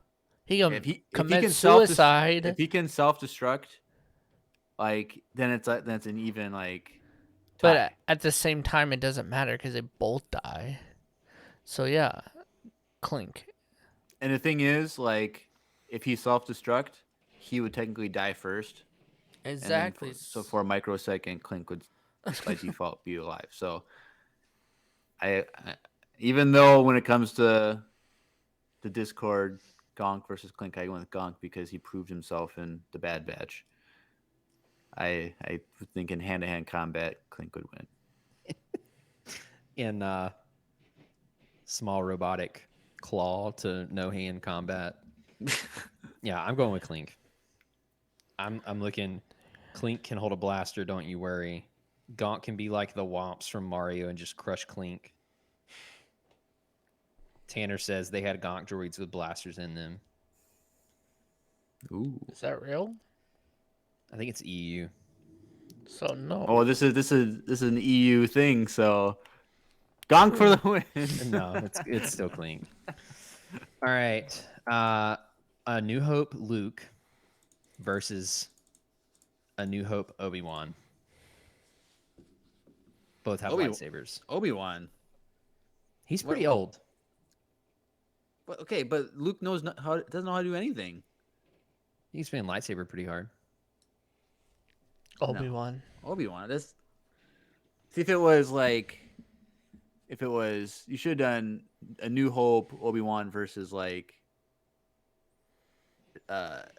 He can If he commit can suicide. if he can self-destruct, like then that's an even like. But tie. at the same time, it doesn't matter because they both die. So yeah, Clink. And the thing is, like, if he self-destruct, he would technically die first. and then Exactly. so for a microsecond, Clink would by default be alive. So I even though when it comes to the Discord, Gonk versus Clink, I went with Gonk because he proved himself in the Bad Batch. I think in hand-to-hand combat, Clink would win. In small robotic claw to no hand combat. Yeah, I'm going with Clink. I'm looking. Clink can hold a blaster, don't you worry. Gonk can be like the Womps from Mario and just crush Clink. Tanner says they had Gonk droids with blasters in them. Ooh. Is that real? I think it's EU. So no. Oh, this is an EU thing. So Gonk for the win. No, it's still Clink. All right. A New Hope Luke versus A New Hope Obi-Wan. Both have lightsabers. Obi-Wan. He's pretty old. But okay, but Luke doesn't know how to do anything. He's playing lightsaber pretty hard. Obi-Wan. Obi-Wan. This. See if it was you should have done A New Hope Obi-Wan versus like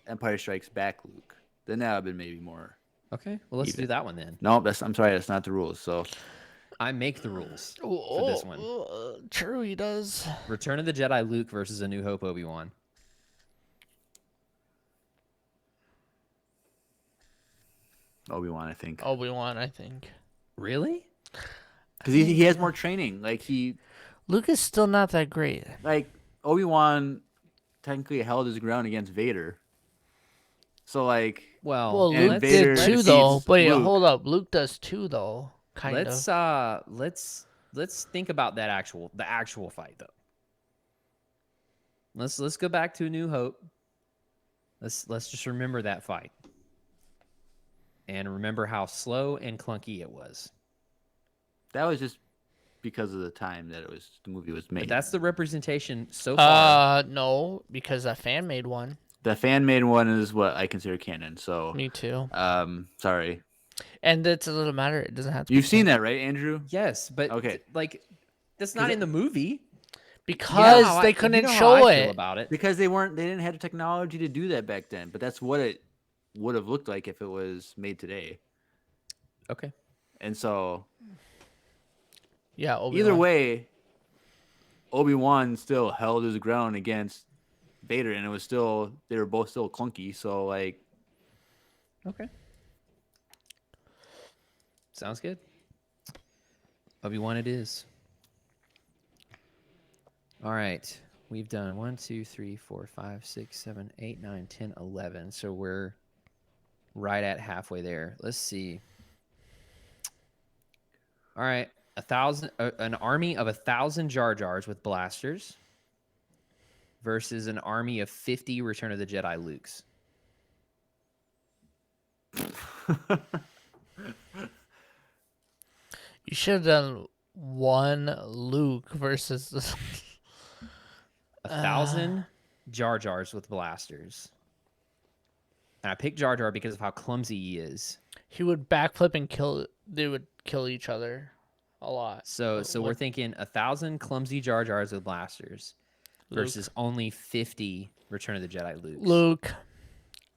Empire Strikes Back Luke. Then that would have been maybe more. Okay, well let's Even. do that one then. No, I'm sorry, that's not the rules. So I make the rules For for this one. True, he does. Return of the Jedi Luke versus A New Hope Obi-Wan. Obi-Wan, I think, Obi-Wan, I think. Really? because he has more training. Luke is still not that great. Like Obi-Wan technically held his ground against Vader. So like Well, Well, and Luke Vader did too, defeats though. Wait, Luke. hold up. Luke does too, though. Kind of. let's think about the actual fight though. Let's go back to A New Hope. Let's just remember that fight. And remember how slow and clunky it was. that was just because of the time that the movie was made. But that's the representation so far. No, because a fan made one. The fan made one is what I consider canon. So Me too. sorry. And it doesn't matter. It doesn't have to. You've seen that, right, Andrew? Yes, but Okay. That's not in the movie. Because they couldn't how show I feel it. about it. Because they didn't have the technology to do that back then. But that's what it would have looked like if it was made today. Okay. And so Yeah. Obi-Wan. either way, Obi-Wan still held his ground against Vader, and they were both still clunky. So like, Okay. Sounds good. Obi-Wan it is. All right. We've done 1, 2, 3, 4, 5, 6, 7, 8, 9, 10, 11. So we're right at halfway there. Let's see. All right. An army of 1,000 Jar Jars with blasters versus an army of 50 Return of the Jedi Lukes. You should have done one Luke versus 1,000 Jar Jars with blasters. And I picked Jar Jar because of how clumsy he is. He would backflip and kill. They would kill each other a lot. So we're thinking 1,000 clumsy Jar Jars with blasters versus only 50 Return of the Jedi Lukes. Luke.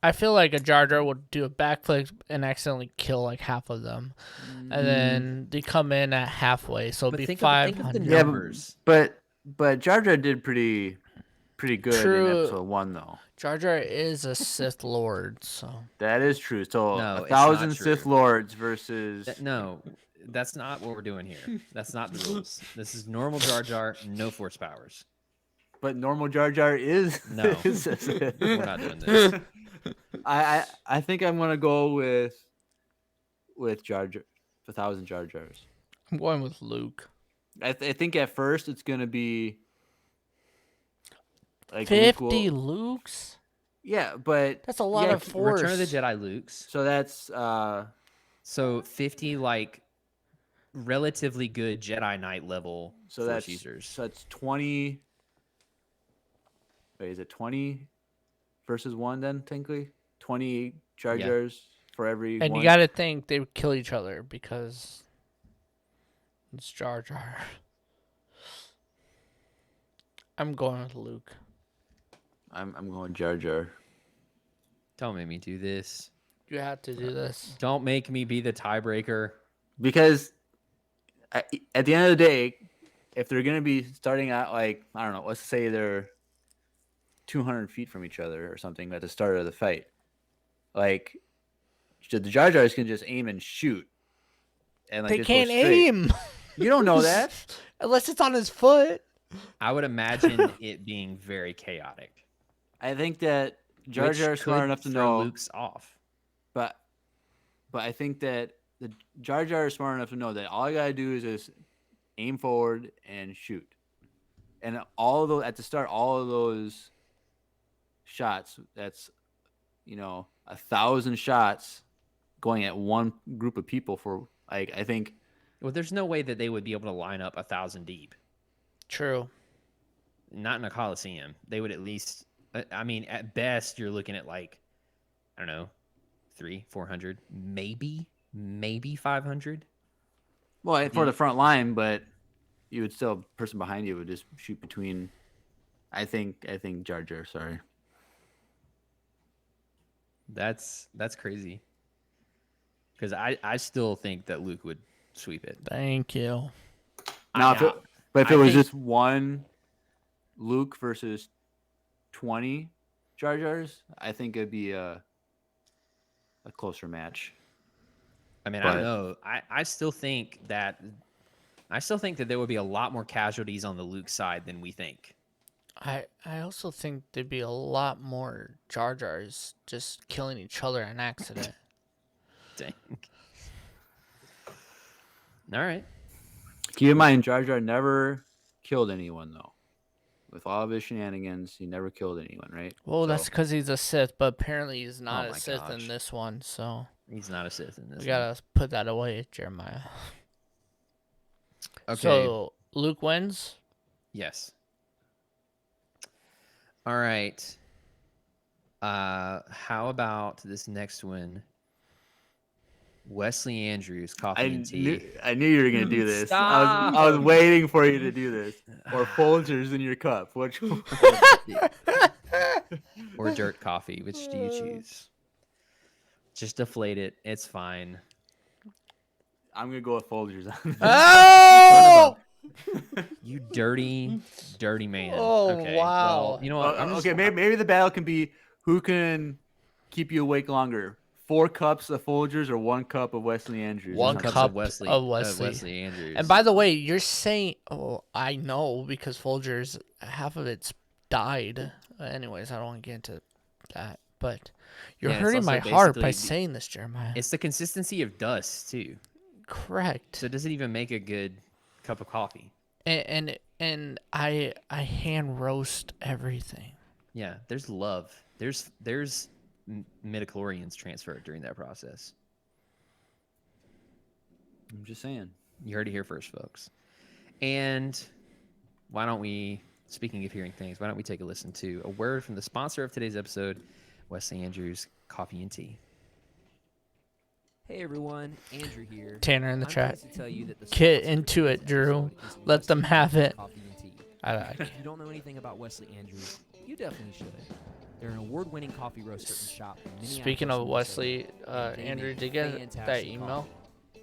I feel like a Jar Jar would do a backflip and accidentally kill like half of them, and then they come in at halfway, so it'd be 500. Yeah, numbers. but Jar Jar did pretty good in episode 1 though. Jar Jar is a Sith Lord, so That is true. So No, 1,000 it's not true. Sith Lords versus No, that's not what we're doing here. That's not the rules. This is normal Jar Jar, no Force powers. But normal Jar Jar is No. is a Sith. We're not doing this. I think I'm gonna go with Jar Jar, 1,000 Jar Jars. I'm going with Luke. I think at first it's gonna be like 50 Lukes? Yeah, but That's a lot of Force. Return of the Jedi Lukes. so that's So 50 like relatively good Jedi Knight level so Force that's users. so that's 20. Wait, is it 20 versus 1 then? Technically, 20 Jar Yeah. Jars for every. And one? you got to think they would kill each other because it's Jar Jar. I'm going with Luke. I'm going Jar Jar. Don't make me do this. You have to do this. Don't make me be the tiebreaker. Because at the end of the day, if they're going to be starting out like, I don't know, let's say they're 200 feet from each other or something at the start of the fight, like the Jar Jars can just aim and shoot. And like They just go can't straight. aim You don't know that. unless it's on his foot. I would imagine it being very chaotic. I think that Jar which Jar is smart could enough to throw know. Luke's off. But I think that the Jar Jar is smart enough to know that all I gotta do is just aim forward and shoot. And all of those at the start, all of those shots, that's 1,000 shots going at one group of people for like I think. Well, there's no way that they would be able to line up 1,000 deep. True. Not in a Colosseum. They would at least. I mean, at best, you're looking at like, I don't know, 300-400, maybe 500. Well, for the front line, but you would still person behind you would just shoot between. I think Jar Jar. Sorry. That's crazy. Because I still think that Luke would sweep it. Thank you. Now, if I it was think- just one Luke versus 20 Jar Jars, I think it'd be a closer match. I mean, But- I don't know. I still think that there would be a lot more casualties on the Luke side than we think. I also think there'd be a lot more Jar Jars just killing each other in accident. Dang. All right. Keep in mind, Jar Jar never killed anyone, though. With all of his shenanigans, he never killed anyone, right? Well, So- that's because he's a Sith, but apparently he's not Oh a my Sith gosh. in this one, so He's not a Sith in this. we gotta put that away, Jeremiah. one. Okay. So Luke wins. Yes. All right. How about this next one? Wesley Andrews, coffee and tea. I knew you were gonna do this. Stop. I was waiting for you to do this. Or Folgers in your cup. Which one? Or dirt coffee. Which do you choose? Just deflate it. It's fine. I'm gonna go with Folgers on this. Oh! You dirty, dirty man. Oh, okay. wow. Well, you know what? I'm just- Okay, maybe the battle can be who can keep you awake longer, 4 cups of Folgers or 1 cup of Wesley Andrews? One cups cup of Wesley, Wesley. Andrews. And by the way, you're saying, oh, I know because Folgers, half of it's died. Anyways, I don't want to get into that, but you're Yeah, it's hurting also my heart by basically saying this, Jeremiah. It's the consistency of dust too. Correct. So it doesn't even make a good cup of coffee. And I hand roast everything. Yeah, there's love. There's midichlorians transferred during that process. I'm just saying. You heard it here first, folks. And why don't we, speaking of hearing things, why don't we take a listen to a word from the sponsor of today's episode, Wesley Andrews Coffee and Tea. Hey everyone, Andrew here. Tanner in the I'm chat. pleased to tell you that the Get sponsor of into it, today's Drew. episode is Let them Wesley have Andrews it. Coffee and Tea. I If you don't know anything about Wesley Andrews, you definitely should. They're an award-winning coffee roaster and shop in Minneapolis, Speaking of Minnesota, Wesley, and they Andrew, make did you get fantastic that email? coffee.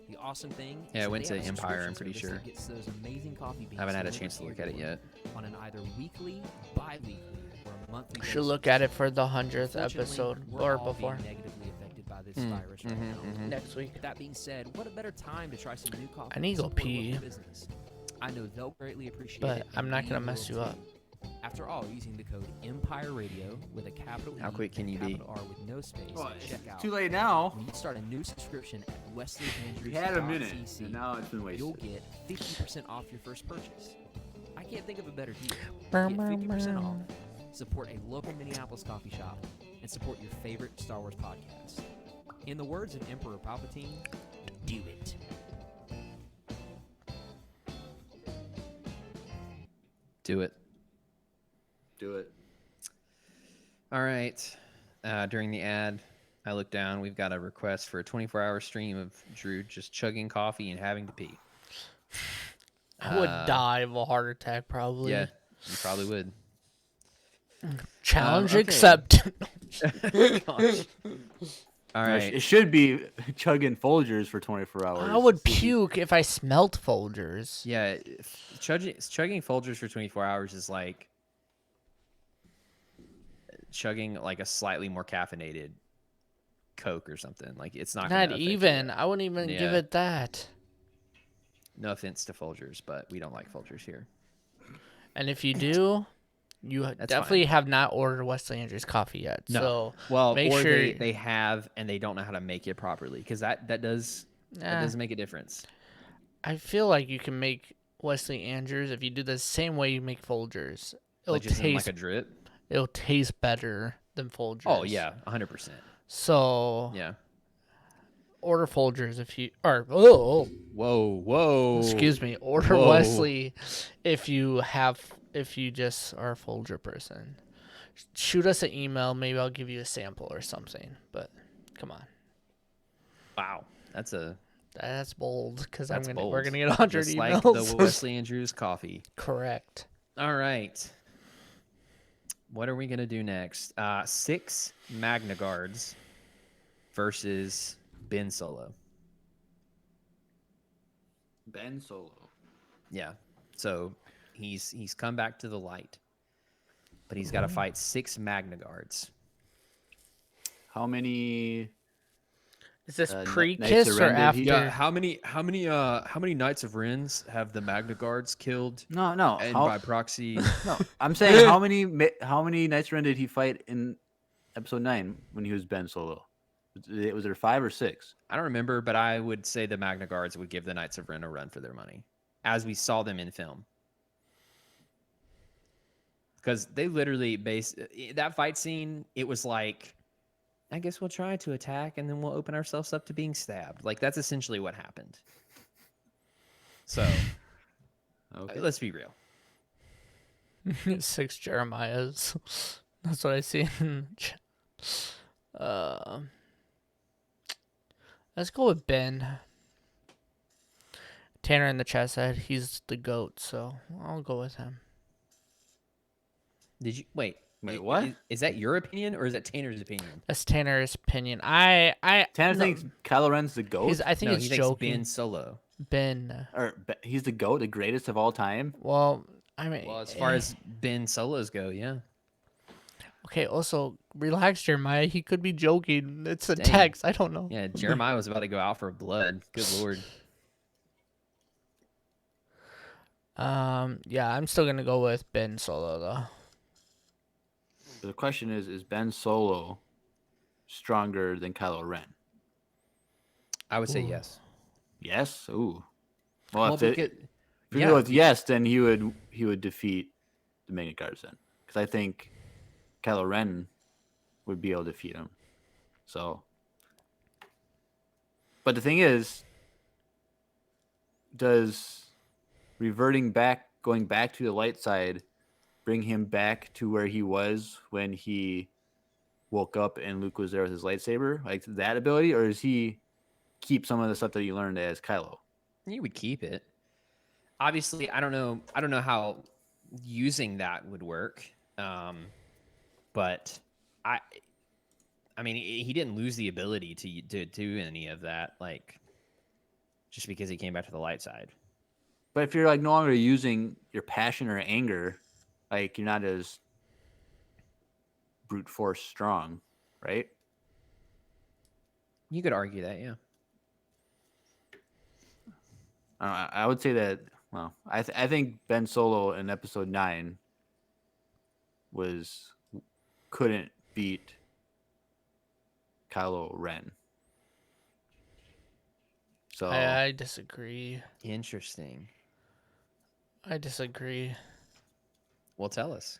The awesome thing Yeah, is I went they to have a Empire, I'm subscription pretty service sure. that gets those amazing coffee beans I haven't had a delivered chance to your look at it door yet. on an either weekly, bi-weekly, or a monthly Should basis. look at it for the 100th Unfortunately, episode we're or all before. being negatively affected by this Mm, virus right now. Next week. With that being said, what a better time to try some new coffee. I need to go and support a pee. local business. I know they'll greatly appreciate But it. I'm and not we gonna will mess you too. up. After all, using the code Empire Radio with a capital How E quick can and you be? capital R with no space Well, at it's checkout. too late now. When you start a new subscription at wesleyandrews.cc, We had a minute, and now it's been you'll wasted. get 50% off your first purchase. I can't think of a better deal. Get 50% off, support a local Minneapolis coffee shop, and support your favorite Star Wars podcast. In the words of Emperor Palpatine, do it. Do it. Do it. All right. During the ad, I looked down. We've got a request for a 24-hour stream of Drew just chugging coffee and having to pee. I would die of a heart attack probably. Yeah, you probably would. Challenge okay. accepted. All No, right. It should be chugging Folgers for 24 hours. I would puke if I smelt Folgers. Yeah, chugging Folgers for 24 hours is like chugging like a slightly more caffeinated Coke or something. Like it's not gonna Not affect you. even. I wouldn't even give Yeah. it that. No offense to Folgers, but we don't like Folgers here. And if you do, you definitely have not ordered Wesley Andrews coffee yet. No. So Well, make or sure they have and they don't know how to make it properly because that does make a difference. I feel like you can make Wesley Andrews if you do the same way you make Folgers. It'll Like just in taste like a drip. it'll taste better than Folgers. Oh yeah, 100%. So Yeah. order Folgers if you Whoa. excuse me, order Whoa. Wesley if you just are a Folger person. Shoot us an email, maybe I'll give you a sample or something. But come on. Wow. That's bold because That's we're bold. gonna get 100 Just emails. like the Wesley Andrews coffee. Correct. All right. What are we gonna do next? 6 Magna Guards versus Ben Solo. Ben Solo. Yeah. So he's come back to the light, but he's got to fight 6 Magna Guards. How many? Is this Knights of pre-kiss or Ren did after? he- Yeah. How many Knights of Rens have the Magna Guards killed? No. And How, by proxy, no. I'm saying how many Knights of Ren did he fight in Episode 9 when he was Ben Solo? Was there 5 or 6? I don't remember, but I would say the Magna Guards would give the Knights of Ren a run for their money, as we saw them in film. Because they literally that fight scene, it was like, I guess we'll try to attack and then we'll open ourselves up to being stabbed. Like, that's essentially what happened. So, Okay. let's be real. 6 Jeremiahs. That's what I see. Let's go with Ben. Tanner in the chat said he's the GOAT, so I'll go with him. Did you wait? What? Is that your opinion or is that Tanner's opinion? That's Tanner's opinion. Tanner Thinks Kylo Ren's the GOAT? I think No, it's he thinks joking. Ben Solo. Ben. He's the GOAT, the greatest of all time? Well, I mean, Well, as far as Ben Solos go, yeah. Okay, also relax, Jeremiah. He could be joking. It's a Dang. text. I don't know. Yeah, Jeremiah was about to go out for blood. Good lord. Yeah, I'm still gonna go with Ben Solo though. The question is Ben Solo stronger than Kylo Ren? I would say Ooh. yes. Yes. Ooh. Well, If you yeah, go with yes, then he would defeat the Mega Guards then, because I think Kylo Ren would be able to defeat him. So, but the thing is, does going back to the light side, bring him back to where he was when he woke up and Luke was there with his lightsaber, like that ability, or does he keep some of the stuff that he learned as Kylo? you would keep it. Obviously, I don't know how using that would work. But I mean, he didn't lose the ability to do any of that, like just because he came back to the light side. But if you're like no longer using your passion or anger, like you're not as brute force strong, right? You could argue that, yeah. I would say that. Well, I think Ben Solo in Episode 9 couldn't beat Kylo Ren. So I disagree. Interesting. I disagree. Well, tell us.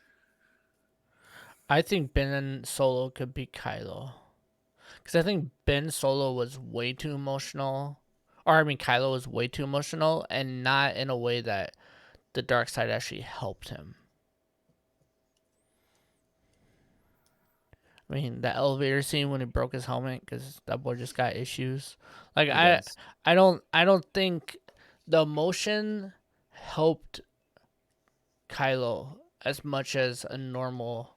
I think Ben Solo could beat Kylo. Because I think Ben Solo was way too emotional. Or, I mean, Kylo was way too emotional and not in a way that the dark side actually helped him. I mean, the elevator scene when he broke his helmet because that boy just got issues. Like, He does. I don't think the emotion helped Kylo as much as a normal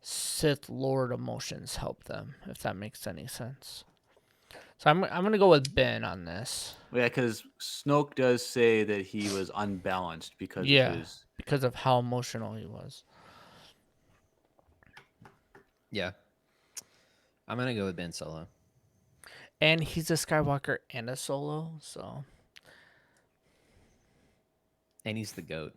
Sith Lord emotions help them, if that makes any sense. So I'm gonna go with Ben on this. yeah, because Snoke does say that he was unbalanced because of his. Because of how emotional he was. Yeah. I'm gonna go with Ben Solo. And he's a Skywalker and a Solo, so And he's the GOAT.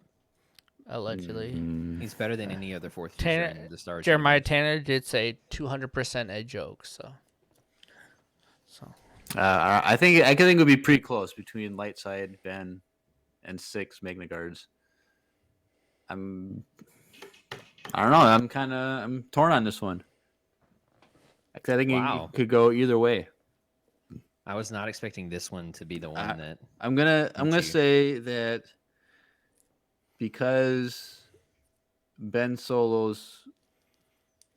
allegedly. He's better than any other fourth Tanner, user in the Star Wars Jeremiah universe. Tanner did say 200% a joke, so. I think it would be pretty close between light side Ben and 6 Magna Guards. I don't know. I'm torn on this one. I think Wow. it could go either way. I was not expecting this one to be the one that I'm gonna you. say that because Ben Solo's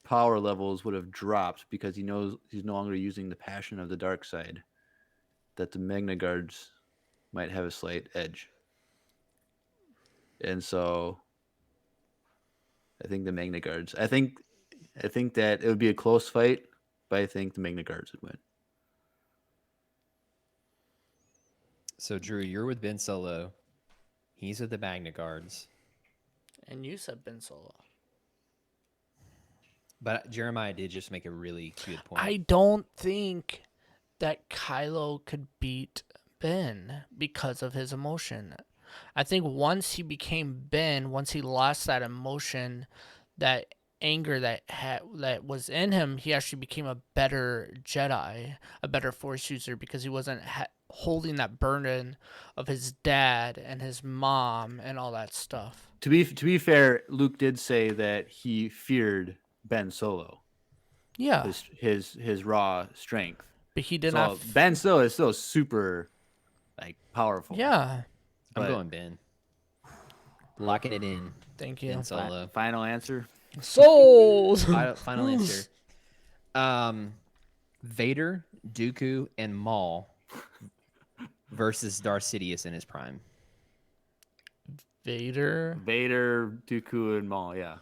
power levels would have dropped because he knows he's no longer using the passion of the dark side, that the Magna Guards might have a slight edge. And so I think the Magna Guards. I think that it would be a close fight, but I think the Magna Guards would win. So Drew, you're with Ben Solo. He's with the Magna Guards. And you said Ben Solo. But Jeremiah did just make a really good point. I don't think that Kylo could beat Ben because of his emotion. I think once he became Ben, once he lost that emotion, that anger that was in him, he actually became a better Jedi, a better Force user because he wasn't holding that burden of his dad and his mom and all that stuff. To be fair, Luke did say that he feared Ben Solo. Yeah, His raw strength. but he did So not. Ben Solo is still super, like, powerful. Yeah, I'm but- going Ben. Locking it in. thank you. Ben Solo. Final answer. Souls. Final answer. Vader, Dooku, and Maul versus Darth Sidious in his prime. Vader. Dooku, and Maul. Yeah.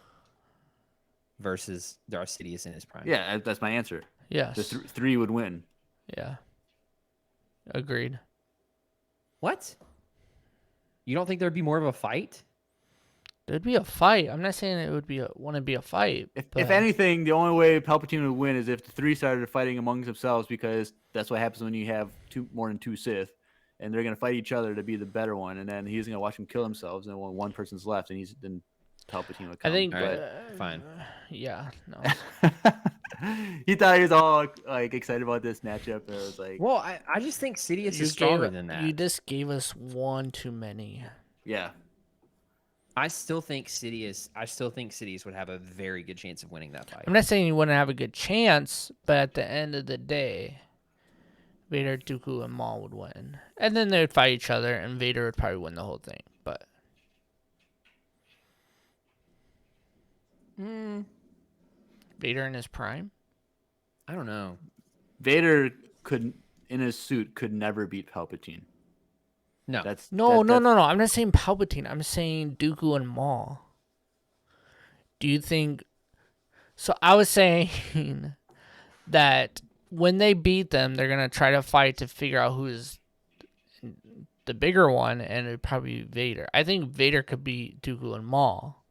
Versus Darth Sidious in his prime. Yeah, that's my answer. Yes. The three would win. Yeah. Agreed. What? You don't think there'd be more of a fight? There'd be a fight. I'm not saying it would wouldn't be a fight. If but anything, the only way Palpatine would win is if the three started fighting amongst themselves, because that's what happens when you have more than two Sith, and they're gonna fight each other to be the better one, and then he's gonna watch them kill themselves, and when one person's left, and then Palpatine would come. I think, All right, fine. Yeah, no. He thought he was all like excited about this matchup, and it was like, Well, I just think Sidious You is stronger gave- than that. You just gave us one too many. yeah, I still think Sidious would have a very good chance of winning that fight. I'm not saying you wouldn't have a good chance, but at the end of the day, Vader, Dooku, and Maul would win. And then they would fight each other, and Vader would probably win the whole thing. But Vader in his prime? I don't know. Vader in his suit could never beat Palpatine. No. No. I'm not saying Palpatine. I'm saying Dooku and Maul. Do you think... So I was saying that when they beat them, they're going to try to fight to figure out who's the bigger one, and it'd probably be Vader. I think Vader could beat Dooku and Maul.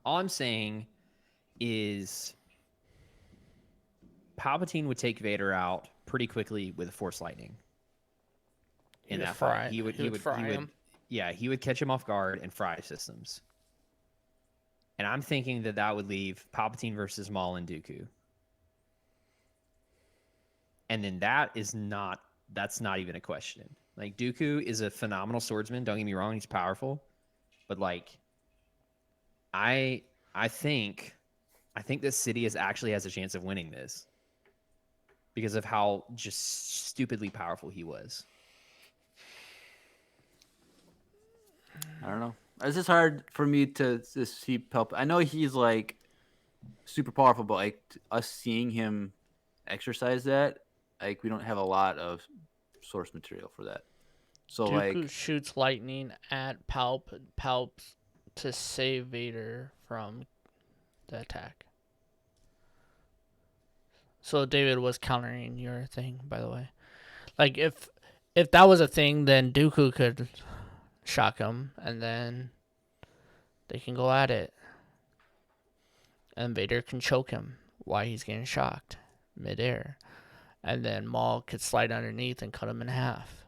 All I'm saying is Palpatine would take Vader out pretty quickly with Force lightning. In that fight, he would fry him. Yeah, he would catch him off guard and fry systems. And I'm thinking that would leave Palpatine versus Maul and Dooku. And then that's not even a question. Like, Dooku is a phenomenal swordsman. Don't get me wrong, he's powerful. But like, I think that Sidious actually has a chance of winning this because of how just stupidly powerful he was. I don't know. It's just hard for me to see Palpatine. I know he's like super powerful, but like us seeing him exercise that, like we don't have a lot of source material for that. So Dooku like shoots lightning at Palp to save Vader from the attack. So David was countering your thing, by the way. Like if that was a thing, then Dooku could shock him, and then they can go at it. And Vader can choke him while he's getting shocked midair. And then Maul could slide underneath and cut him in half.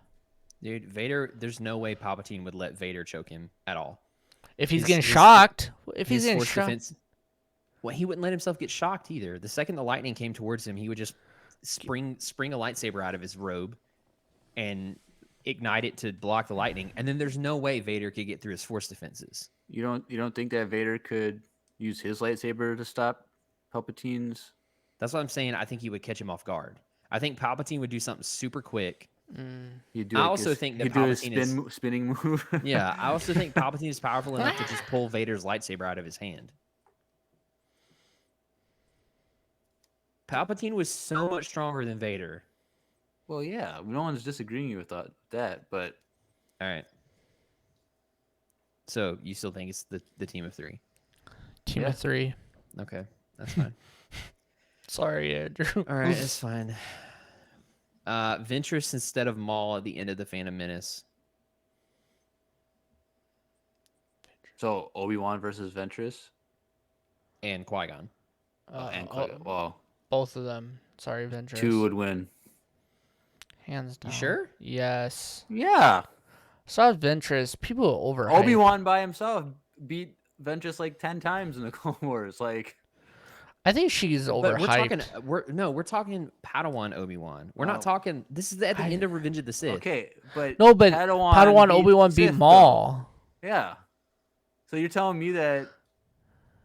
Dude, Vader, there's no way Palpatine would let Vader choke him at all. If he's getting shocked. If he's His getting force shocked. defense, well, he wouldn't let himself get shocked either. The second the lightning came towards him, he would just spring a lightsaber out of his robe and ignite it to block the lightning. And then there's no way Vader could get through his force defenses. you don't think that Vader could use his lightsaber to stop Palpatine's? That's what I'm saying. I think he would catch him off guard. I think Palpatine would do something super quick. He'd do I like also his- think that he'd do his Palpatine spinning move. Yeah, I also think Palpatine is powerful enough to just pull Vader's lightsaber out of his hand. Palpatine was so much stronger than Vader. Well, yeah, no one's disagreeing with that, but All right. So you still think it's the team of three? Team Yeah. of 3. Okay, that's fine. Sorry, Andrew. All right, it's fine. Ventress instead of Maul at the end of the Phantom Menace. so Obi-Wan versus Ventress And Qui-Gon. and Qui-Gon. Well, Both of them. Sorry, Ventress. 2 would win. Hands down. You sure? Yes. Yeah, So Ventress, people overhype. Obi-Wan by himself beat Ventress like 10 times in the Clone Wars. Like, I think she's But overhyped. we're talking Padawan Obi-Wan. We're not Oh. talking. This is at the end of Revenge of the Sith. okay, but No, but Padawan beat Obi-Wan beat Sith, though. Maul. Yeah. So you're telling me that?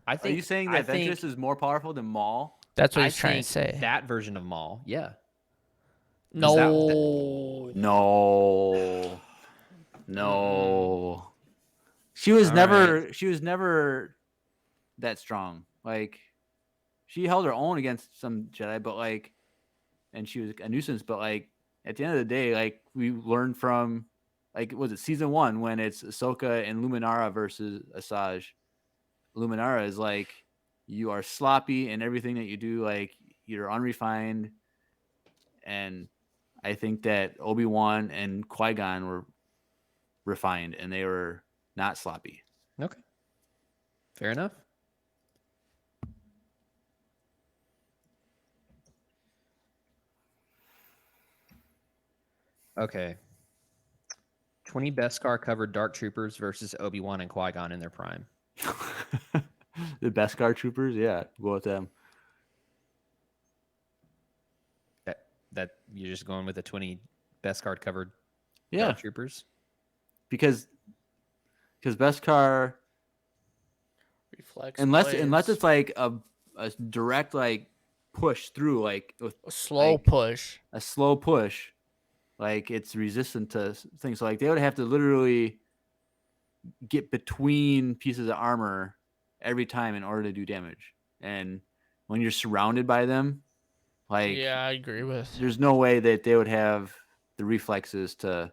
I Are think. you saying I that think- Ventress is more powerful than Maul? That's what I he's trying to think say. that version of Maul. Yeah. No. No. She was All never that strong. Like, she held her own against some Jedi, but like, and she was a nuisance. But like, at the end of the day, like we learned from, like, was it season 1 when it's Ahsoka and Luminara versus Asajj? Luminara is like, you are sloppy in everything that you do. Like, you're unrefined, and I think that Obi-Wan and Qui-Gon were refined, and they were not sloppy. Okay. Fair enough. Okay. 20 Beskar covered Dark Troopers versus Obi-Wan and Qui-Gon in their prime. The Beskar troopers, yeah, go with them. That you're just going with the 20 Beskar covered Yeah, Dark Troopers? because Beskar, Reflex unless blades. it's like a direct like push through, like with A slow like, push. a slow push, like it's resistant to things. So like they would have to literally get between pieces of armor every time in order to do damage. And when you're surrounded by them, like Yeah, I agree with. there's no way that they would have the reflexes to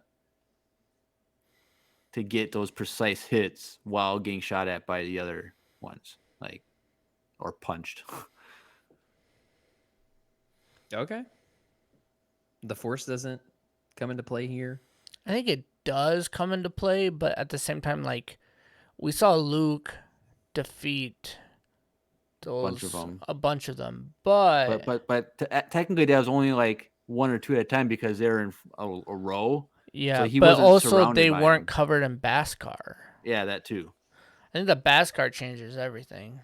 get those precise hits while getting shot at by the other ones, like, or punched. Okay. The Force doesn't come into play here. I think it does come into play, but at the same time, like, we saw Luke defeat Bunch of them. a bunch of them, but Technically that was only like one or two at a time because they were in a row. yeah, so he but wasn't also surrounded they by weren't them. covered in Beskar. Yeah, that too. I think the Beskar changes everything.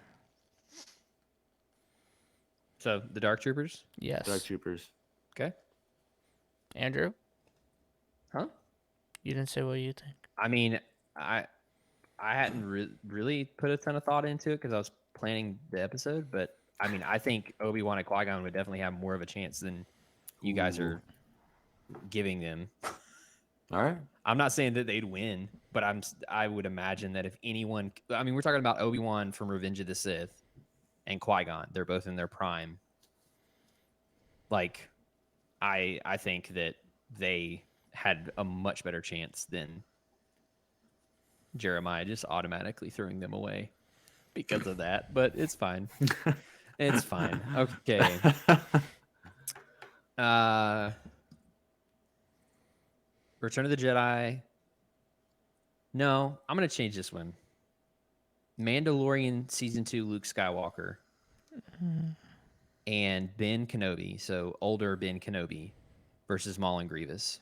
So the Dark Troopers? Yes. Dark Troopers. Okay. Andrew? Huh? You didn't say what you think. I mean, I hadn't really put a ton of thought into it because I was planning the episode, but I mean, I think Obi-Wan and Qui-Gon would definitely have more of a chance than you guys are giving them. All right. I'm not saying that they'd win, but I would imagine that if anyone, I mean, we're talking about Obi-Wan from Revenge of the Sith and Qui-Gon. They're both in their prime. Like, I think that they had a much better chance than Jeremiah just automatically throwing them away because of that. But it's fine. It's fine. Okay. Return of the Jedi. No, I'm gonna change this one. Mandalorian season 2 Luke Skywalker and Ben Kenobi, so older Ben Kenobi versus Maul and Grievous.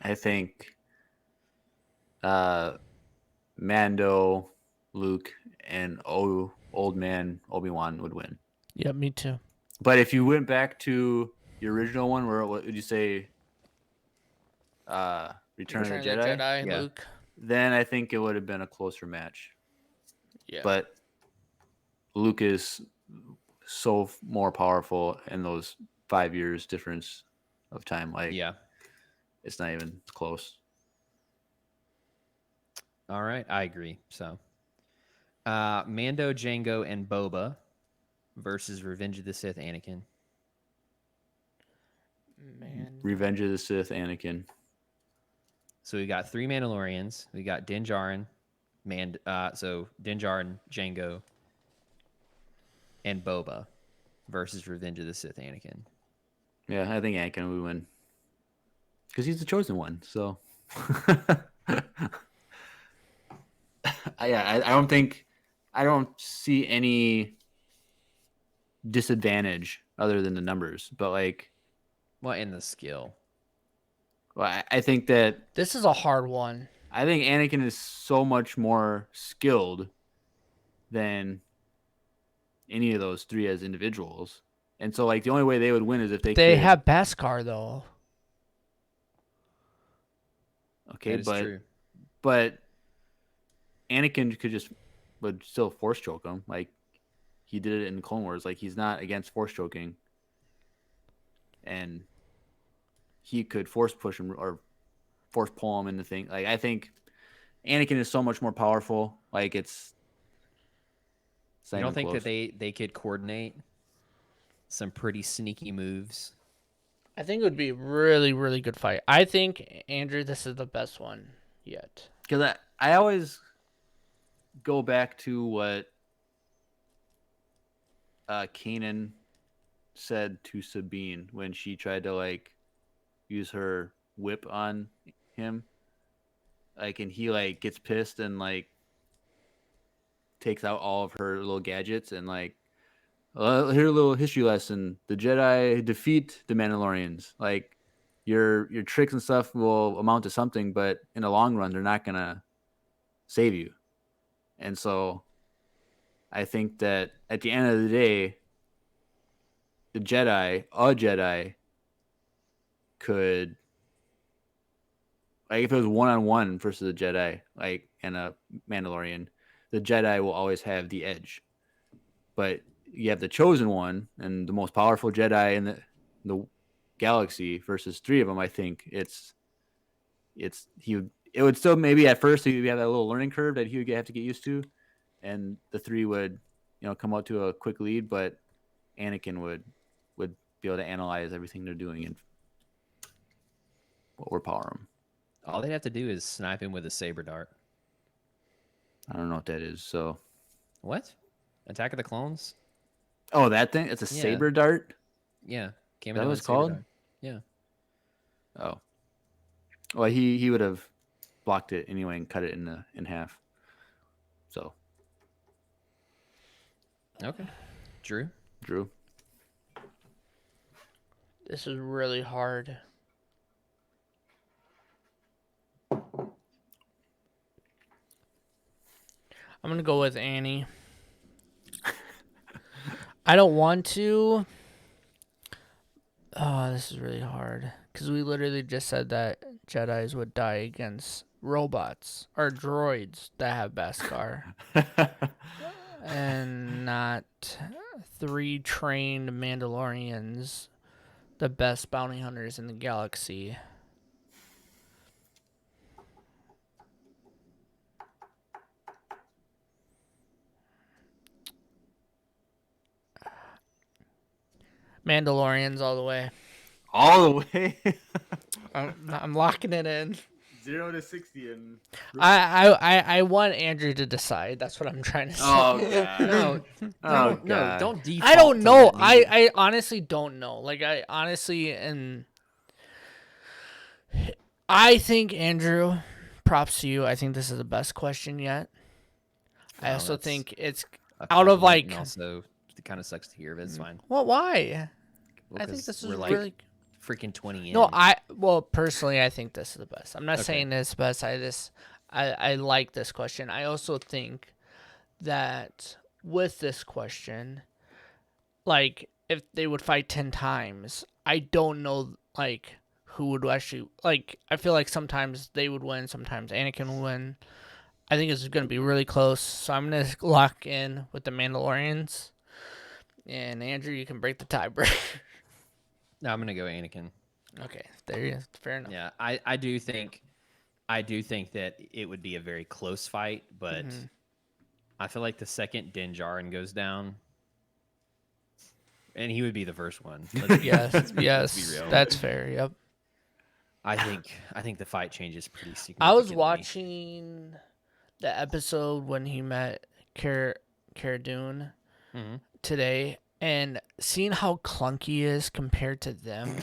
I think Mando, Luke, and old man Obi-Wan would win. Yeah, me too. But if you went back to the original one, where what would you say? Return of the Jedi. Yeah. Luke. Then I think it would have been a closer match. Yeah. But Luke is so more powerful in those 5 years difference of time. Like, Yeah. it's not even close. All right, I agree. So, Mando, Django, and Boba versus Revenge of the Sith Anakin. Man. Revenge of the Sith, Anakin. So we got 3 Mandalorians. We got Din Djarin, so Din Djarin, Django, and Boba versus Revenge of the Sith Anakin. Yeah, I think Anakin would win because he's the chosen one. So, I don't see any disadvantage other than the numbers. But like, Well, in the skill. well, I think that This is a hard one. I think Anakin is so much more skilled than any of those 3 as individuals. And so, like, the only way they would win is if they They could, have Beskar though. okay, That is true. but Anakin would still force choke him, like he did it in Clone Wars. Like, he's not against force choking, and he could force push him or force pull him into thing. Like, I think Anakin is so much more powerful. Like, it's not You don't even think close. that they could coordinate some pretty sneaky moves? I think it would be a really, really good fight. I think, Andrew, this is the best one yet. Because I always go back to what Kanan said to Sabine when she tried to like use her whip on him. Like, and he like gets pissed and like takes out all of her little gadgets and like, here a little history lesson: the Jedi defeat the Mandalorians. Like, your tricks and stuff will amount to something, but in the long run, they're not gonna save you. And so, I think that at the end of the day, a Jedi could, like, if it was 1-on-1 versus a Jedi, like, and a Mandalorian, the Jedi will always have the edge. But you have the chosen one and the most powerful Jedi in the galaxy versus 3 of them. I think it would still, maybe at first he would have that little learning curve that he would have to get used to, and the 3 would come out to a quick lead, but Anakin would be able to analyze everything they're doing and overpower him. All they'd have to do is snipe him with a saber dart. I don't know what that is. So What? Attack of the Clones? oh, that thing? It's a Yeah. saber dart? Yeah. Came That in was with a saber called? dart. Yeah. Oh. Well, he would have blocked it anyway and cut it in half. So, Okay. Drew? Drew. This is really hard. I'm gonna go with Annie. I don't want to. Oh, this is really hard. Because we literally just said that Jedis would die against robots or droids that have Beskar. And not 3 trained Mandalorians, the best bounty hunters in the galaxy. Mandalorians all the way. All the way. I'm locking it in. 0 to 60 and I want Andrew to decide. That's what I'm trying to say. oh god. No. Oh No, god. don't default. I don't to know. that need. I honestly don't know. Like, I honestly, and I think, Andrew, props to you. I think this is the best question yet. I Well, also that's think it's a out of, compliment, like- and also it kind of sucks to hear, but it's fine. well, why? Well, I think 'cause this is we're like really. freaking 20 in. No, well, personally, I think this is the best. I'm not saying this is best. I like this question. I also think that with this question, like, if they would fight 10 times, I don't know, like, who would actually, like, I feel like sometimes they would win, sometimes Anakin would win. I think it's going to be really close, so I'm going to lock in with the Mandalorians. And Andrew, you can break the tiebreaker. No, I'm gonna go Anakin. Okay, there you go. Fair enough. Yeah, I do think that it would be a very close fight, but I feel like the second Din Djarin goes down, and he would be the first one. Yes, let's be yes, real. that's fair. Yep. I think the fight changes pretty significantly. I was watching the episode when he met Cara Dune today, and seeing how clunky he is compared to them,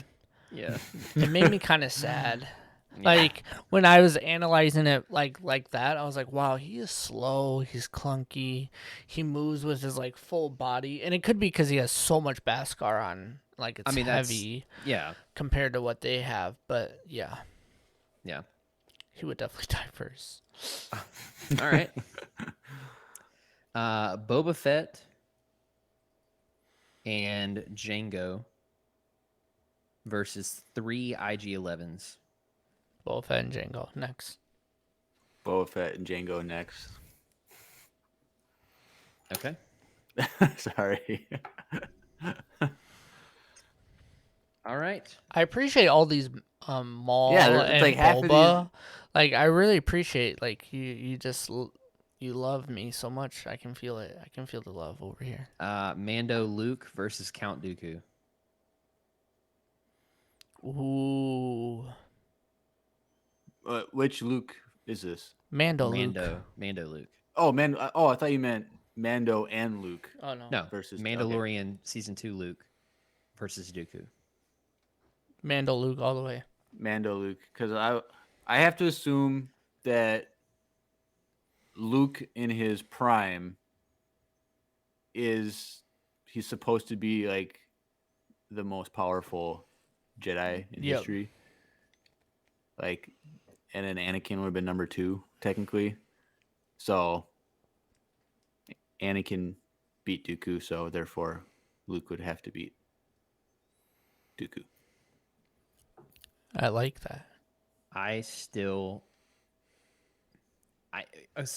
Yeah. it made me kind of sad. Yeah. Like, when I was analyzing it like that, I was like, wow, he is slow, he's clunky, he moves with his, like, full body, and it could be because he has so much Beskar on, like, it's heavy Yeah. compared to what they have, but yeah, Yeah. he would definitely die first. All right. Boba Fett and Django versus 3 IG-11s. Boba Fett and Django next. Boba Fett and Django next. Okay. Sorry. All right. I appreciate all these Maul Yeah, it's and like half of Boba. Like, I really appreciate, like, you just you love me so much. I can feel it. I can feel the love over here. Mando Luke versus Count Dooku. Ooh. Which Luke is this? Mando Luke. Mando Luke. Oh, man. Oh, I thought you meant Mando and Luke. Oh, no. No, Versus Mandalorian season 2 Luke versus Dooku? Mando Luke all the way. Mando Luke, because I have to assume that Luke in his prime he's supposed to be like the most powerful Jedi in Yep. history. Like, and then Anakin would have been number 2 technically. So Anakin beat Dooku, so therefore Luke would have to beat Dooku. I like that. So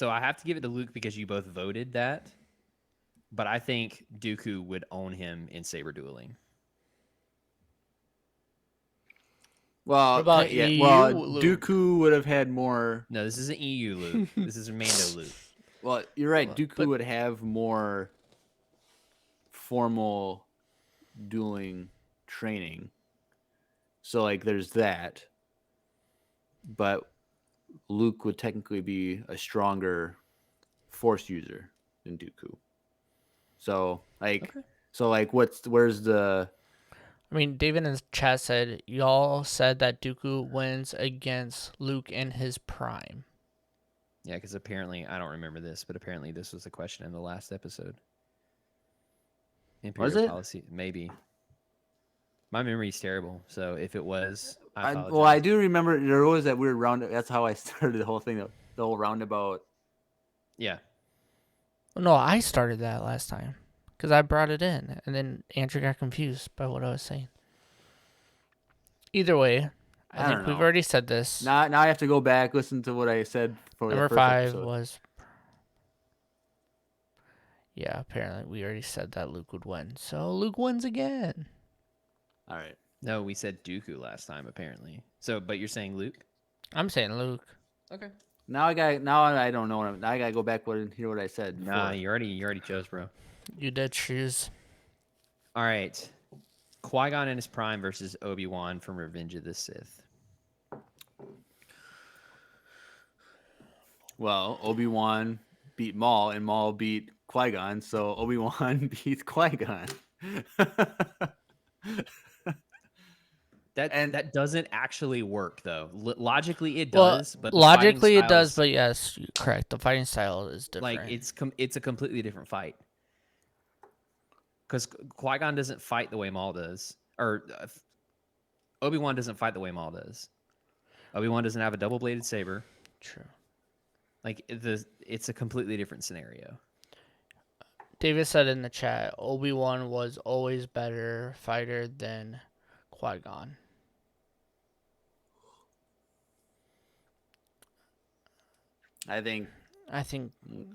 I have to give it to Luke because you both voted that, but I think Dooku would own him in saber dueling. Well, What about yeah, EU well, Luke? Dooku would have had more. No, this isn't EU Luke. This is Mando Luke. Well, you're right. Well, Dooku would have more formal dueling training. So, like, there's that. But Luke would technically be a stronger Force user than Dooku. So, like, where's the? I mean, David in the chat said, y'all said that Dooku wins against Luke in his prime. Yeah, because apparently, I don't remember this, but apparently this was a question in the last episode. Imperial Was it? policy, maybe. My memory's terrible, so if it was, I apologize. Well, I do remember there was that weird round. That's how I started the whole thing, the whole roundabout. Yeah. No, I started that last time because I brought it in, and then Andrew got confused by what I was saying. Either way, I don't think we've know. already said this. Now I have to go back, listen to what I said for the Number first 5 episode. was. Yeah, apparently we already said that Luke would win. So Luke wins again. All right. No, we said Dooku last time, apparently. So, but you're saying Luke? I'm saying Luke. Okay. Now I don't know. Now I gotta go back and hear what I said. Nah, before. you already chose, bro. You did choose. All right. Qui-Gon in his prime versus Obi-Wan from Revenge of the Sith. Well, Obi-Wan beat Maul, and Maul beat Qui-Gon, so Obi-Wan beats Qui-Gon. That doesn't actually work, though. Logically, it Well, does, but the logically fighting it does, styles- but yes, you're correct. The fighting style is different. like it's a completely different fight. Because Qui-Gon doesn't fight the way Maul does, or Obi-Wan doesn't fight the way Maul does. Obi-Wan doesn't have a double-bladed saber. True. Like it's a completely different scenario. David said in the chat, Obi-Wan was always better fighter than Qui-Gon. I think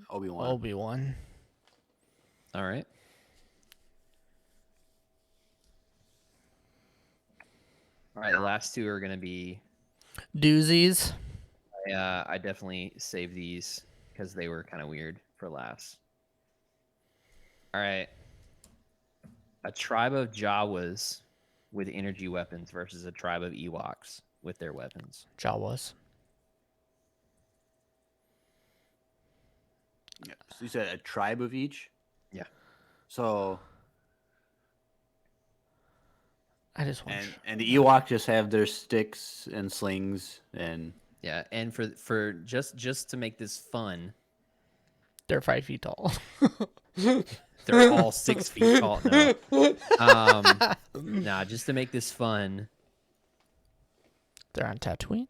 Obi-Wan. Obi-Wan. All right. All right. The last two are gonna be. Doozies. I definitely saved these because they were kind of weird for last. All right. A tribe of Jawas with energy weapons versus a tribe of Ewoks with their weapons. Jawas. Yeah. So you said a tribe of each? Yeah. So I just want. and the Ewok just have their sticks and slings and Yeah, and for just to make this fun, They're 5 feet tall. they're all 6 feet tall. No. Nah, just to make this fun. They're on Tatooine.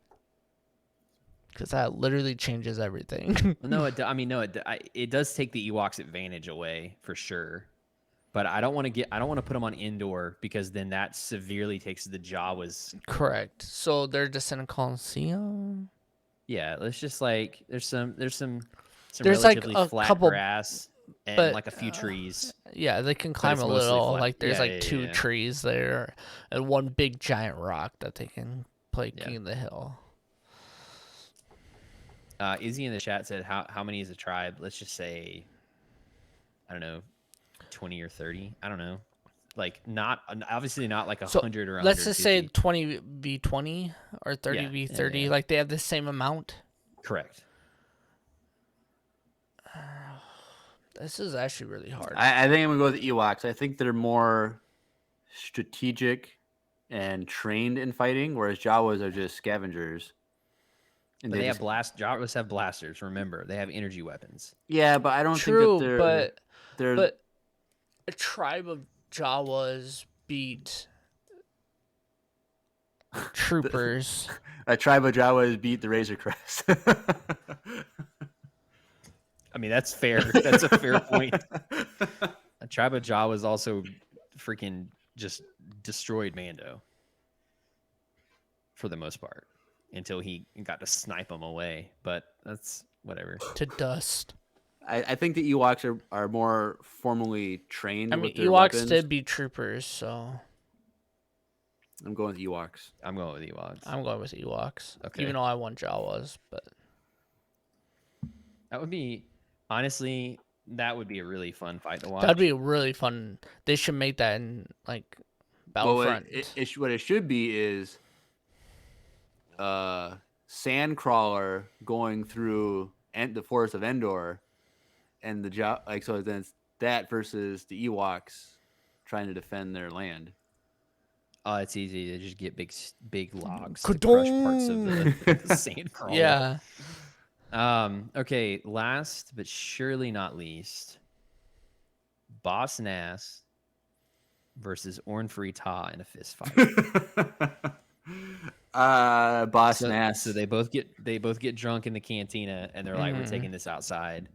Because that literally changes everything. No, it does take the Ewoks' advantage away for sure. But I don't want to put them on indoor because then that severely takes the Jawas. Correct. So they're just in a Colosseum. Yeah, let's just like there's some There's like relatively a flat couple- grass and but, like a few trees. Yeah, they can climb it's a mostly little. flat. Like there's Yeah, like yeah, two yeah. trees there and one big giant rock that they can play Yeah. King of the Hill. Izzy in the chat said how many is a tribe? Let's just say, I don't know, 20 or 30. I don't know. Like obviously not like 100 or 150. Let's just say 20v20 or 30v30. yeah. Like they have the same amount. Correct. This is actually really hard. I think I'm gonna go with the Ewoks. I think they're more strategic and trained in fighting, whereas Jawas are just scavengers. And But they have just, Jawas have blasters. Remember, they have energy weapons. yeah, but I don't True, think that they're but a tribe of Jawas beat troopers. a tribe of Jawas beat the Razor Crest. I mean, that's fair. That's a fair point. A tribe of Jawas also freaking just destroyed Mando for the most part until he got to snipe him away. But that's whatever. To dust. I think the Ewoks are more formally trained. I mean, with their Ewoks weapons. did beat troopers, so I'm going with Ewoks. I'm going with Ewoks. I'm going with Ewoks. Okay. Even though I want Jawas, but That would be, honestly, that would be a really fun fight to watch. that'd be really fun. They should make that in like Battlefront. What it should be is Sandcrawler going through the forest of Endor, and so then it's that versus the Ewoks trying to defend their land. Oh, it's easy to just get big logs to crush parts of the sand crawler. Yeah. Okay, last but surely not least, Boss Nass versus Orn Free Ta in a fist fight. Boss Nass. So they both get drunk in the cantina and they're like, we're taking this outside.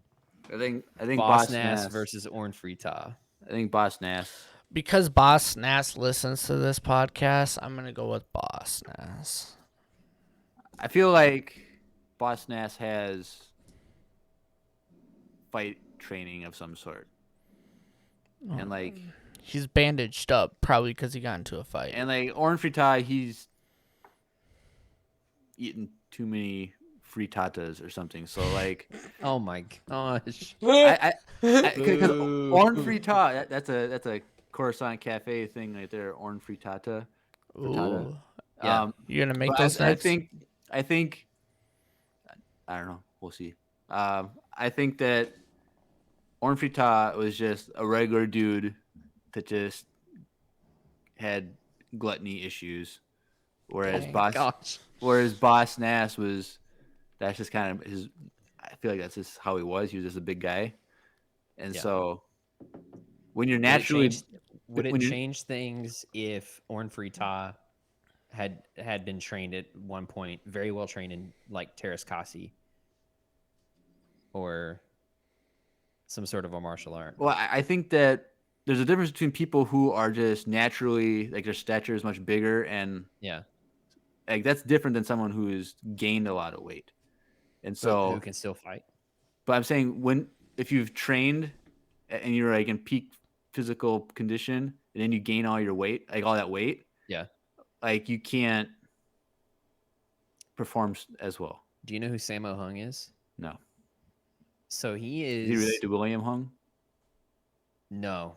I think Boss Nass versus Orn Free Ta. I think Boss Nass. Because Boss Nass listens to this podcast, I'm gonna go with Boss Nass. I feel like Boss Nass has fight training of some sort, and like He's bandaged up, probably because he got into a fight. and like Orn Fritai, he's eaten too many frittatas or something. So like, Oh my gosh. because Orn Frittata, that's a Coruscant Cafe thing right there. Orn Frittata. Ooh. Yeah. You're gonna make But those I next? think I don't know. We'll see. I think that Orn Frittata was just a regular dude that just had gluttony issues, whereas Oh my gosh. Boss Nass that's just kind of his. I feel like that's just how he was. He was just a big guy, and Yeah. so when you're Would it naturally change- Would it when you- change things if Orn Free Ta had been trained at one point, very well trained in like Terras Kasi or some sort of a martial art? Well, I think that there's a difference between people who are just naturally like their stature is much bigger, and Yeah. like that's different than someone who's gained a lot of weight. And But so, who can still fight? but I'm saying if you've trained and you're like in peak physical condition, and then you gain all your weight, like all that weight, Yeah. like you can't perform as well. Do you know who Sammo Hung is? No, So he is is. he related to William Hung? No,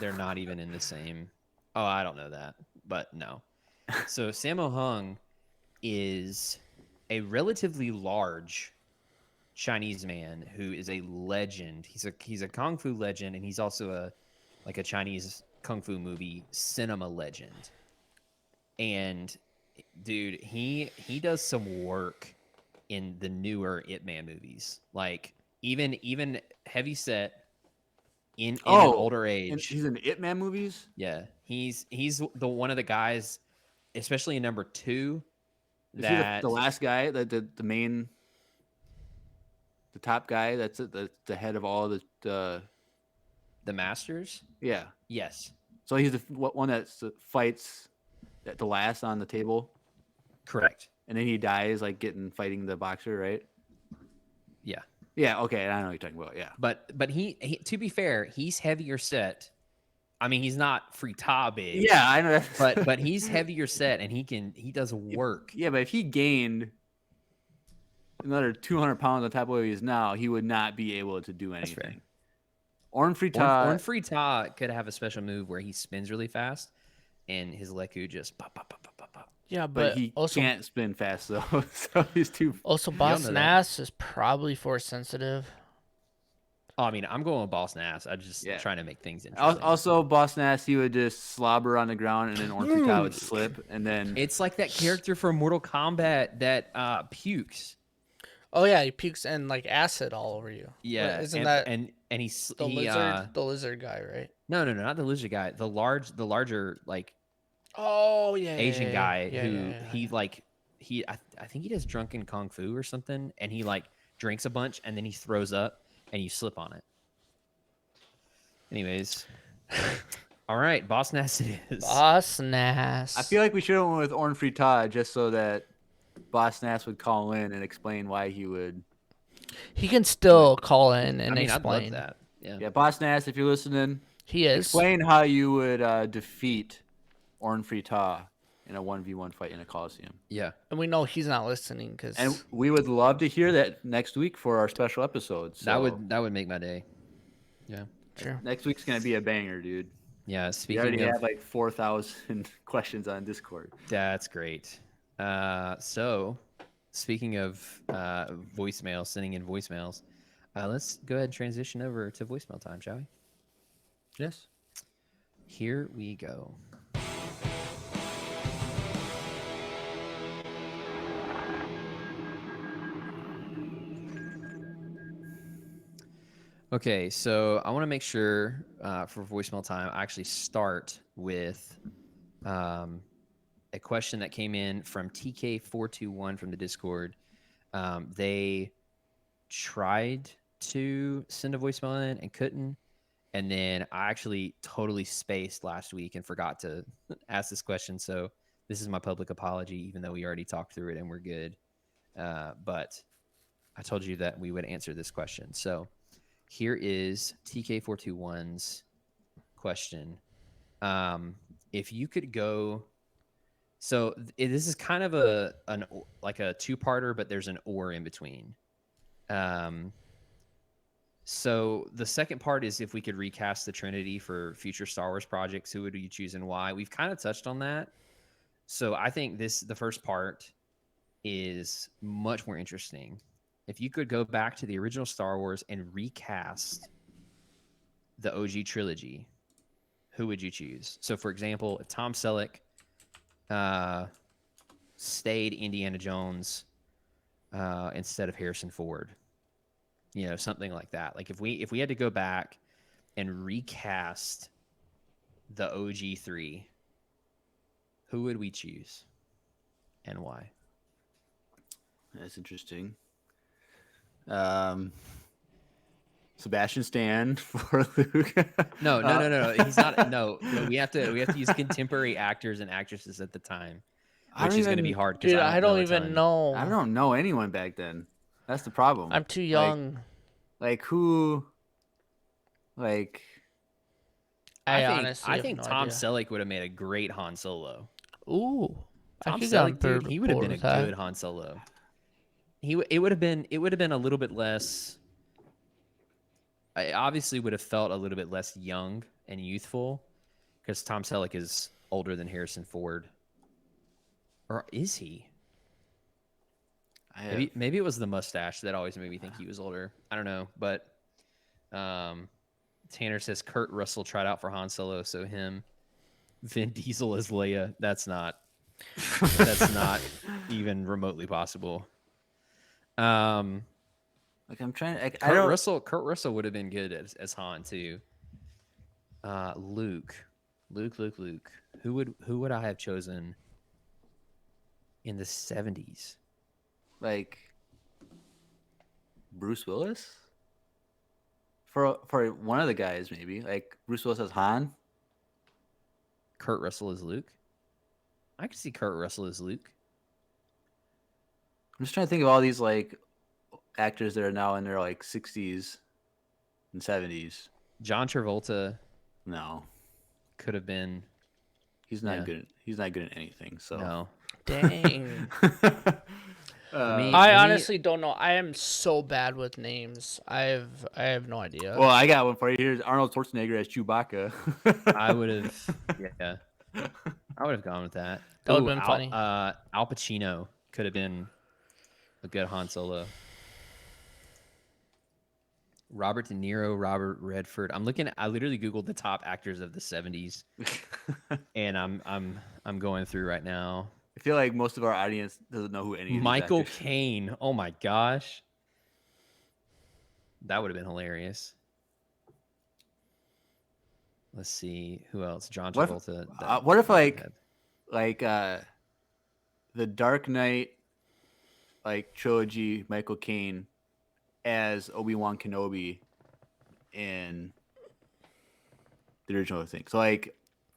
they're not even in the same. Oh, I don't know that, but no. So Sammo Hung is a relatively large Chinese man who is a legend. He's a kung fu legend, and he's also a Chinese kung fu movie cinema legend. And dude, he does some work in the newer Ip Man movies, like even heavy set. In an older and age, he's in the Ip Man movies. yeah, he's the one of the guys, especially in number 2. Is he That the last guy, the main, the top guy? That's the head of all the the Masters, yeah. yes, So he's the one that fights at the last on the table, correct, and then he dies like fighting the boxer, right? yeah. Yeah. Okay, I know what you're talking about. Yeah. But he to be fair, he's heavier set. I mean, he's not Frita big, Yeah, I know. but he's heavier set, and he does work. Yeah, but if he gained another 200 pounds on top of what he is now, he would not be able to do That's fair. anything. Orn Frita, Orn Frita could have a special move where he spins really fast, and his Leku just pop, pop, pop, pop, pop, pop. Yeah, but but he also can't spin fast though. So he's too. also know Boss that. Nass is probably force sensitive. Oh, I mean, I'm going with Boss Nass. I'm just Yeah. trying to make things interesting. Also, Boss Nass, he would just slobber on the ground, and then Orn Free Taa would slip, and then It's like that character from Mortal Kombat that pukes. Oh yeah, he pukes and like acid all over you. Yeah, Isn't and, that and he's the he, lizard? The lizard guy, right? No, not the lizard guy. The larger like Oh yeah, Asian guy yeah, who yeah. he like I think he does drunken kung fu or something, and he like drinks a bunch and then he throws up and you slip on it. Anyways, all right, Boss Nass it is. Boss Nass. I feel like we should have went with Orn Free Taa just so that Boss Nass would call in and explain why he would. He can still call in and I mean, explain. I'd love that. Yeah. Yeah, Boss Nass, if you're listening, He is. explain how you would defeat Orn Free Taa in a 1v1 fight in a Colosseum. Yeah. And we know he's not listening because. And we would love to hear that next week for our special episode. So That would make my day. Yeah. True. next week's gonna be a banger, dude. Yeah. We Speaking already of have like 4,000 questions on Discord. that's great. So speaking of voicemail, sending in voicemails, let's go ahead and transition over to voicemail time, shall we? Yes. Here we go. Okay, so I want to make sure for voicemail time, I actually start with a question that came in from TK421 from the Discord. They tried to send a voicemail in and couldn't. And then I actually totally spaced last week and forgot to ask this question. So this is my public apology, even though we already talked through it and we're good. But I told you that we would answer this question. So here is TK421's question. If you could go, so this is kind of a two-parter, but there's an or in between. So the second part is if we could recast the Trinity for future Star Wars projects, who would you choose and why? We've kind of touched on that. So I think the first part is much more interesting. If you could go back to the original Star Wars and recast the OG trilogy, who would you choose? So for example, if Tom Selleck stayed Indiana Jones instead of Harrison Ford, you know, something like that. Like if we had to go back and recast the OG 3, who would we choose and why? That's interesting. Sebastian Stan for Luke. No. He's not. No, we have to use contemporary actors and actresses at the time, which is going to be hard. Dude, I don't even know. I don't know anyone back then. That's the problem. I'm too young. Like who? Like I think Tom Selleck would have made a great Han Solo. Ooh, Tom Selleck, dude, he would have been a good Han Solo. It would have been a little bit less. I obviously would have felt a little bit less young and youthful because Tom Selleck is older than Harrison Ford. Or is he? Maybe it was the mustache that always made me think he was older. I don't know, but Tanner says Kurt Russell tried out for Han Solo, so him. Vin Diesel as Leia. That's not even remotely possible. Like I'm trying. Kurt Russell would have been good as Han too. Luke. Who would I have chosen in the 70s? Like Bruce Willis for one of the guys, maybe like Bruce Willis as Han. Kurt Russell as Luke. I could see Kurt Russell as Luke. I'm just trying to think of all these like actors that are now in their like 60s and 70s. John Travolta. No, could have been. He's not good. He's not good at anything. So no. Dang. I honestly don't know. I am so bad with names. I have no idea. Well, I got one for you. Here's Arnold Schwarzenegger as Chewbacca. I would have. Yeah. I would have gone with that. That would have been funny. Al Pacino could have been a good Han Solo. Robert De Niro, Robert Redford. I literally Googled the top actors of the 70s, and I'm going through right now. I feel like most of our audience doesn't know who any of these Michael actors. Caine. Oh my gosh. That would have been hilarious. Let's see who else. John Travolta. What if the Dark Knight trilogy, Michael Caine as Obi-Wan Kenobi in the original thing. So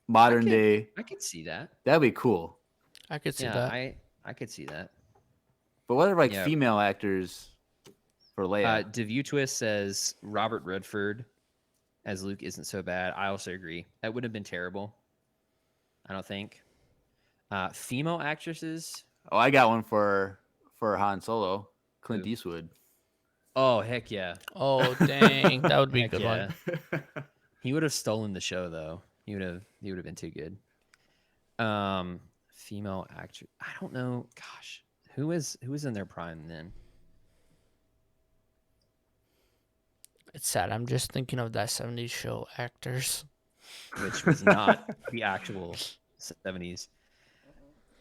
modern day. I could see that. That'd be cool. I could see Yeah, that. I could see that. But what are female actors for Leia? DeView Twist says Robert Redford as Luke isn't so bad. I also agree. That would have been terrible. I don't think. Female actresses. Oh, I got one for Han Solo. Clint Eastwood. Oh, heck yeah. Oh, dang. That would be a Heck good yeah. one. He would have stolen the show, though. He would have been too good. Female actor. I don't know. Gosh, who is in their prime then? It's sad. I'm just thinking of that 70s show actors. Which was not the actual 70s.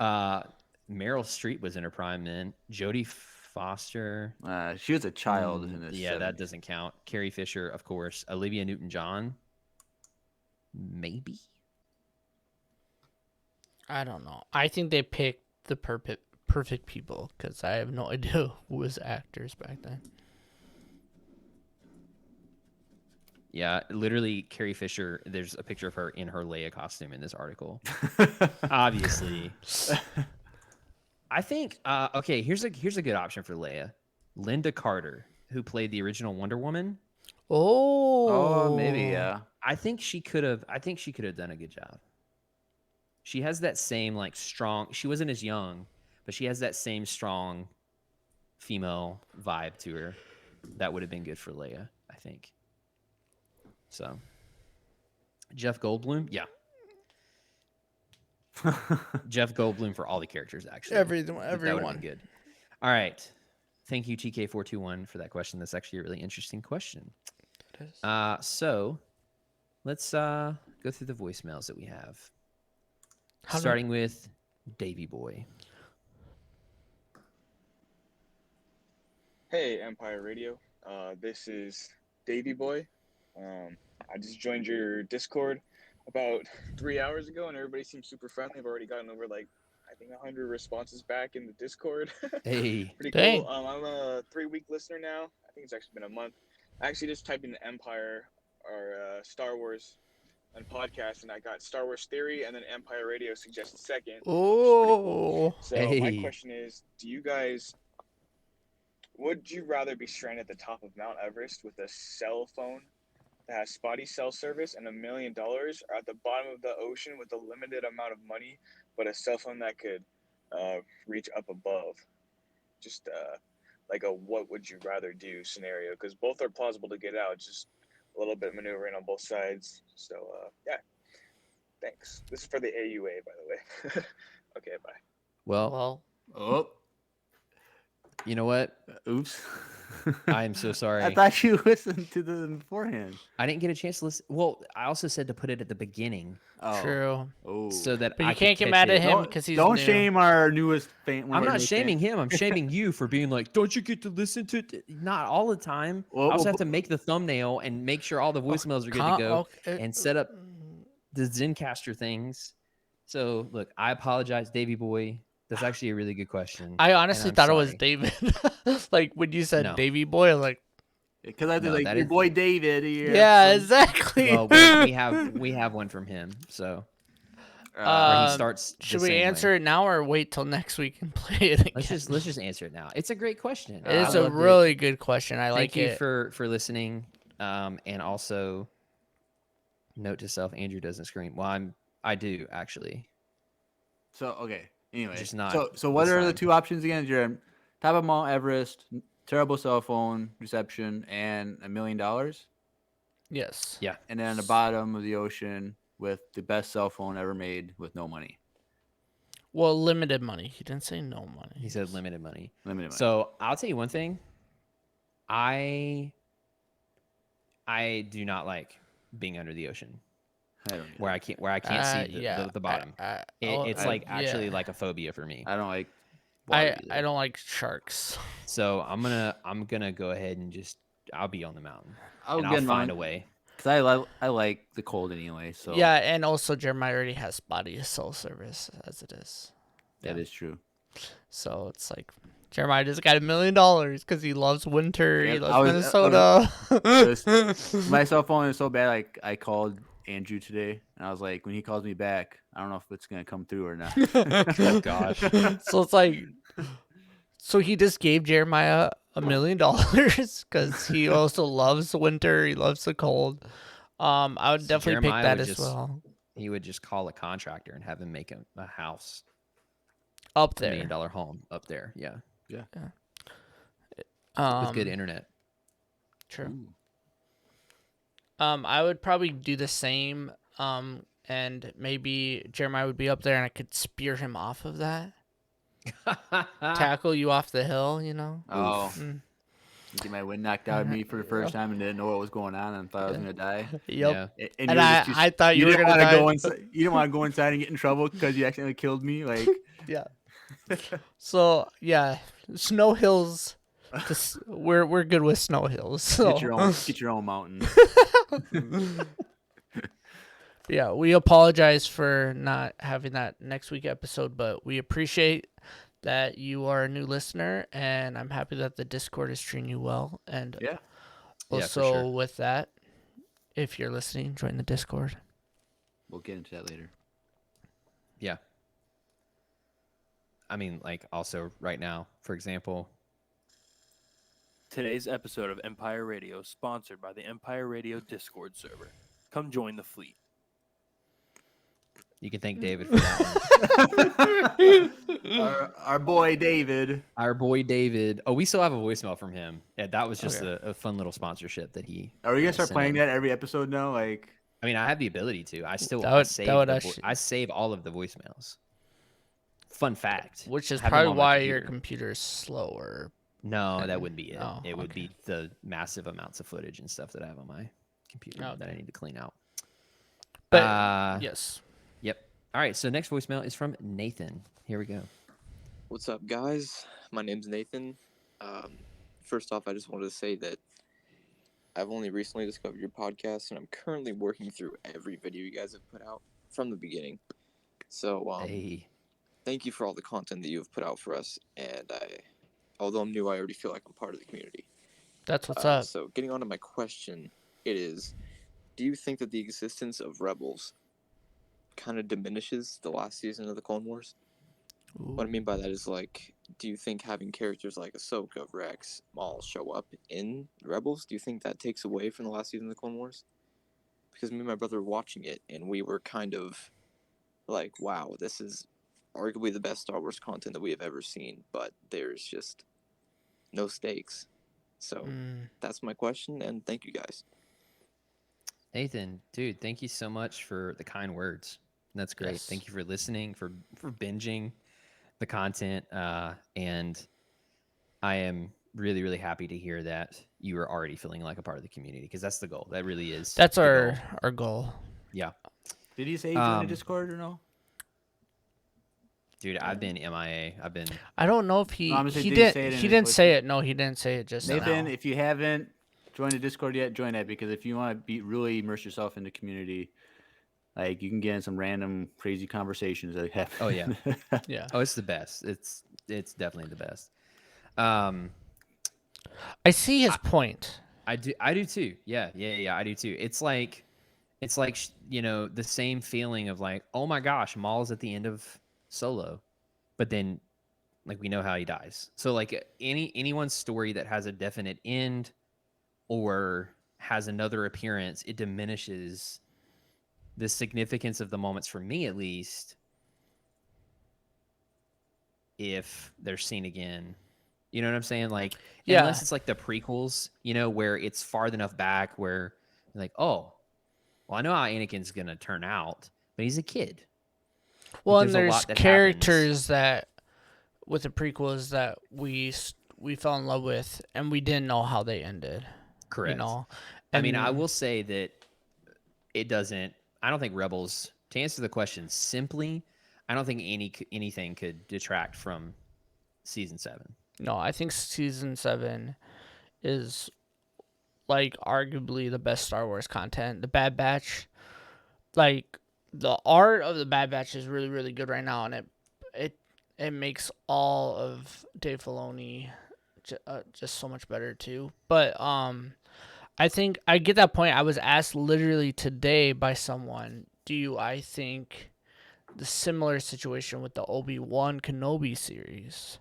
Meryl Streep was in her prime then. Jodie Foster. She was a child in this. Yeah, that doesn't count. Carrie Fisher, of course. Olivia Newton-John. Maybe. I don't know. I think they picked the perfect people because I have no idea who was actors back then. Yeah, literally, Carrie Fisher. There's a picture of her in her Leia costume in this article. Obviously, I think. Okay, here's a good option for Leia. Linda Carter, who played the original Wonder Woman. Oh, maybe yeah. I think she could have done a good job. She has that same strong. She wasn't as young, but she has that same strong female vibe to her. That would have been good for Leia, I think. So, Jeff Goldblum, yeah. Jeff Goldblum for all the characters, actually. Everyone. That would have been good. All right. Thank you, TK421, for that question. That's actually a really interesting question. It is. So, let's go through the voicemails that we have. Starting with Davy Boy. Hey, Empire Radio. This is Davy Boy. I just joined your Discord about 3 hours ago, and everybody seems super friendly. I've already gotten over I think 100 responses back in the Discord. Hey, pretty dang. cool. I'm a 3-week listener now. I think it's actually been a month. I actually just typed in Empire or Star Wars on podcast, and I got Star Wars Theory, and then Empire Radio suggested second. Oh, So my question is, would you rather be stranded at the top of Mount Everest with a cell phone that has spotty cell service and $1 million, or at the bottom of the ocean with a limited amount of money, but a cell phone that could reach up above? Just a what would you rather do scenario, because both are plausible to get out, just a little bit maneuvering on both sides. So yeah, thanks. This is for the AUA, by the way. Okay, bye. well, Oh, you know what? oops. I am so sorry. I thought you listened to them beforehand. I didn't get a chance to listen. Well, I also said to put it at the beginning Oh. true. Oh. so that But I you could can't get catch mad at it. him because he's Don't new. shame our newest fan. I'm not shaming him. I'm shaming you for being like, don't you get to listen to it? Not all the time. Well, I also well, have to make the thumbnail and make sure all the voicemails are good to go and set up the Zencaster things. So, look, I apologize, Davy Boy. That's actually a really good question. I honestly I'm thought it was sorry. David. When you said No. Davy Boy, I'm like, because I did No, your that is- boy David here. yeah, exactly. Well, we have one from him. So where he starts. the Should we same answer way. it now or wait till next week and play it again? Let's just answer it now. It's a great question. It is I a loved it. really good question. I Thank like you it. for listening. And also, note to self: Andrew doesn't scream. Well, I do actually. So okay. Anyway, Just not so what are the beside. two options again? You're on top of Mount Everest, terrible cell phone reception, and $1 million. Yes. Yeah. And then on the bottom of the ocean with the best cell phone ever made with no money. Well, limited money. He didn't say no money. He said limited money. Limited money. So I'll tell you one thing. I I do not like being under the ocean I don't. where I can't see the bottom. It's like actually like a phobia for me. I don't like. Water I don't like sharks. So I'm gonna go ahead and I'll be on the mountain. I'll I'll find a way. Because I like the cold anyway. So Yeah, and also Jeremiah already has body cell service as it is. that is true. So it's like Jeremiah just got $1 million because he loves winter. Yeah, he loves Minnesota. My cell phone is so bad. Like I called Andrew today, and I was like, when he calls me back, I don't know if it's gonna come through or not. Oh gosh. So it's like, so he just gave Jeremiah $1 million because he also loves winter. He loves the cold. I would definitely pick Jeremiah that would as well. He would just call a contractor and have him make a house, Up $1 there. million home up there. Yeah. Um, With good internet. True. I would probably do the same. And maybe Jeremiah would be up there, and I could spear him off of that, tackle you off the hill. You know. Oh, get my wind knocked out of me for the first time and didn't know what was going on and thought I was gonna die. Yep. Yeah. And I thought you were didn't gonna wanna die. go inside. You didn't want to go inside and get in trouble because you accidentally killed me. Like, Yeah. So yeah, snow hills. We're good with snow hills. So. get your own mountain. Yeah, we apologize for not having that next week episode, but we appreciate that you are a new listener, and I'm happy that the Discord is treating you well. And Yeah. for also sure. with that, if you're listening, join the Discord. We'll get into that later. Yeah. I mean, like also right now, for example. Today's episode of Empire Radio is sponsored by the Empire Radio Discord server. Come join the fleet. You can thank David for that one. Our boy David. Our boy David. Oh, we still have a voicemail from him. Yeah, that was just a fun little sponsorship that he. Are we gonna start sent playing in. that every episode now? Like, I mean, I have the ability to. I still That would save actually- I save all of the voicemails. Fun fact. Which is Have them probably on my why your computer. computer is slower. No, that wouldn't be it. Oh, It would okay. be the massive amounts of footage and stuff that I have on my computer that I need to clean out. But yes. Yep. All right. So next voicemail is from Nathan. Here we go. What's up, guys? My name's Nathan. First off, I just wanted to say that I've only recently discovered your podcast, and I'm currently working through every video you guys have put out from the beginning. So, Hey. thank you for all the content that you have put out for us. And although I'm new, I already feel like I'm part of the community. That's what's up. So, getting on to my question, it is, do you think that the existence of Rebels kind of diminishes the last season of the Clone Wars? What I mean by that is, like, do you think having characters like Ahsoka, Rex, Maul show up in Rebels, do you think that takes away from the last season of the Clone Wars? Because me and my brother were watching it, and we were kind of like, wow, this is arguably the best Star Wars content that we have ever seen, but there's just no stakes. So that's my question, and thank you guys. Nathan, dude, thank you so much for the kind words. That's great. Yes. Thank you for listening, for binging the content, and I am really, really happy to hear that you are already feeling like a part of the community, because that's the goal. That really is. That's the our goal. goal. Yeah, did he say he joined the Discord or no? dude, I've been MIA. I don't know if he No, I'm just saying, he did he didn't say it in he his didn't voice? say it. No, he didn't say it just Nathan, now. if you haven't joined the Discord yet, join that, because if you want to really immerse yourself in the community, like, you can get in some random crazy conversations that happen. Oh yeah, Yeah. oh, it's the best. It's definitely the best. I see his point. I do too. Yeah, I do too. It's like you know, the same feeling of like, oh my gosh, Maul's at the end of Solo, but then like we know how he dies. So like anyone's story that has a definite end or has another appearance, it diminishes the significance of the moments, for me at least, if they're seen again. You know what I'm saying? Like, Yeah. unless it's like the prequels, you know, where it's far enough back where you're like, oh, well, I know how Anakin's gonna turn out, but he's a kid. Well, there's and a there's lot that characters that with the prequels that we fell in love with, and we didn't know how they ended. Correct. You know, I mean, I And will say that it doesn't. I don't think Rebels. To answer the question simply, I don't think anything could detract from season 7. no, I think season 7 is like arguably the best Star Wars content. The Bad Batch, like the art of the Bad Batch is really really good right now, and it makes all of Dave Filoni just so much better too. But I think I get that point. I was asked literally today by someone, I think the similar situation with the Obi-Wan Kenobi series,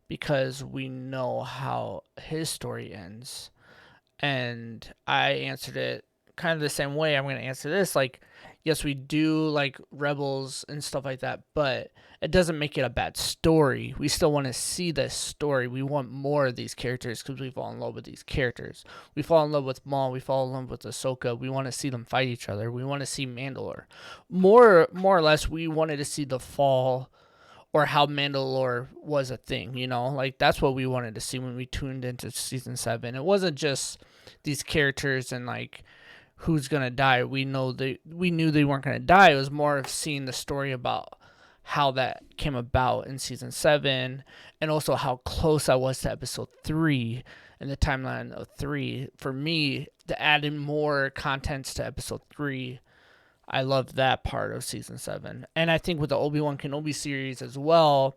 because we know how his story ends. And I answered it kind of the same way I'm going to answer this. Like, yes, we do like Rebels and stuff like that, but it doesn't make it a bad story. We still want to see this story. We want more of these characters because we fall in love with these characters. We fall in love with Maul. We fall in love with Ahsoka. We want to see them fight each other. We want to see Mandalore. More or less, we wanted to see the fall or how Mandalore was a thing, you know? Like, that's what we wanted to see when we tuned into season 7. It wasn't just these characters and, like, who's going to die. We knew they weren't going to die. It was more of seeing the story about how that came about in season 7 and also how close I was to episode 3 and the timeline of 3. For me, to add in more contents to episode 3, I love that part of season 7. And I think with the Obi-Wan Kenobi series as well,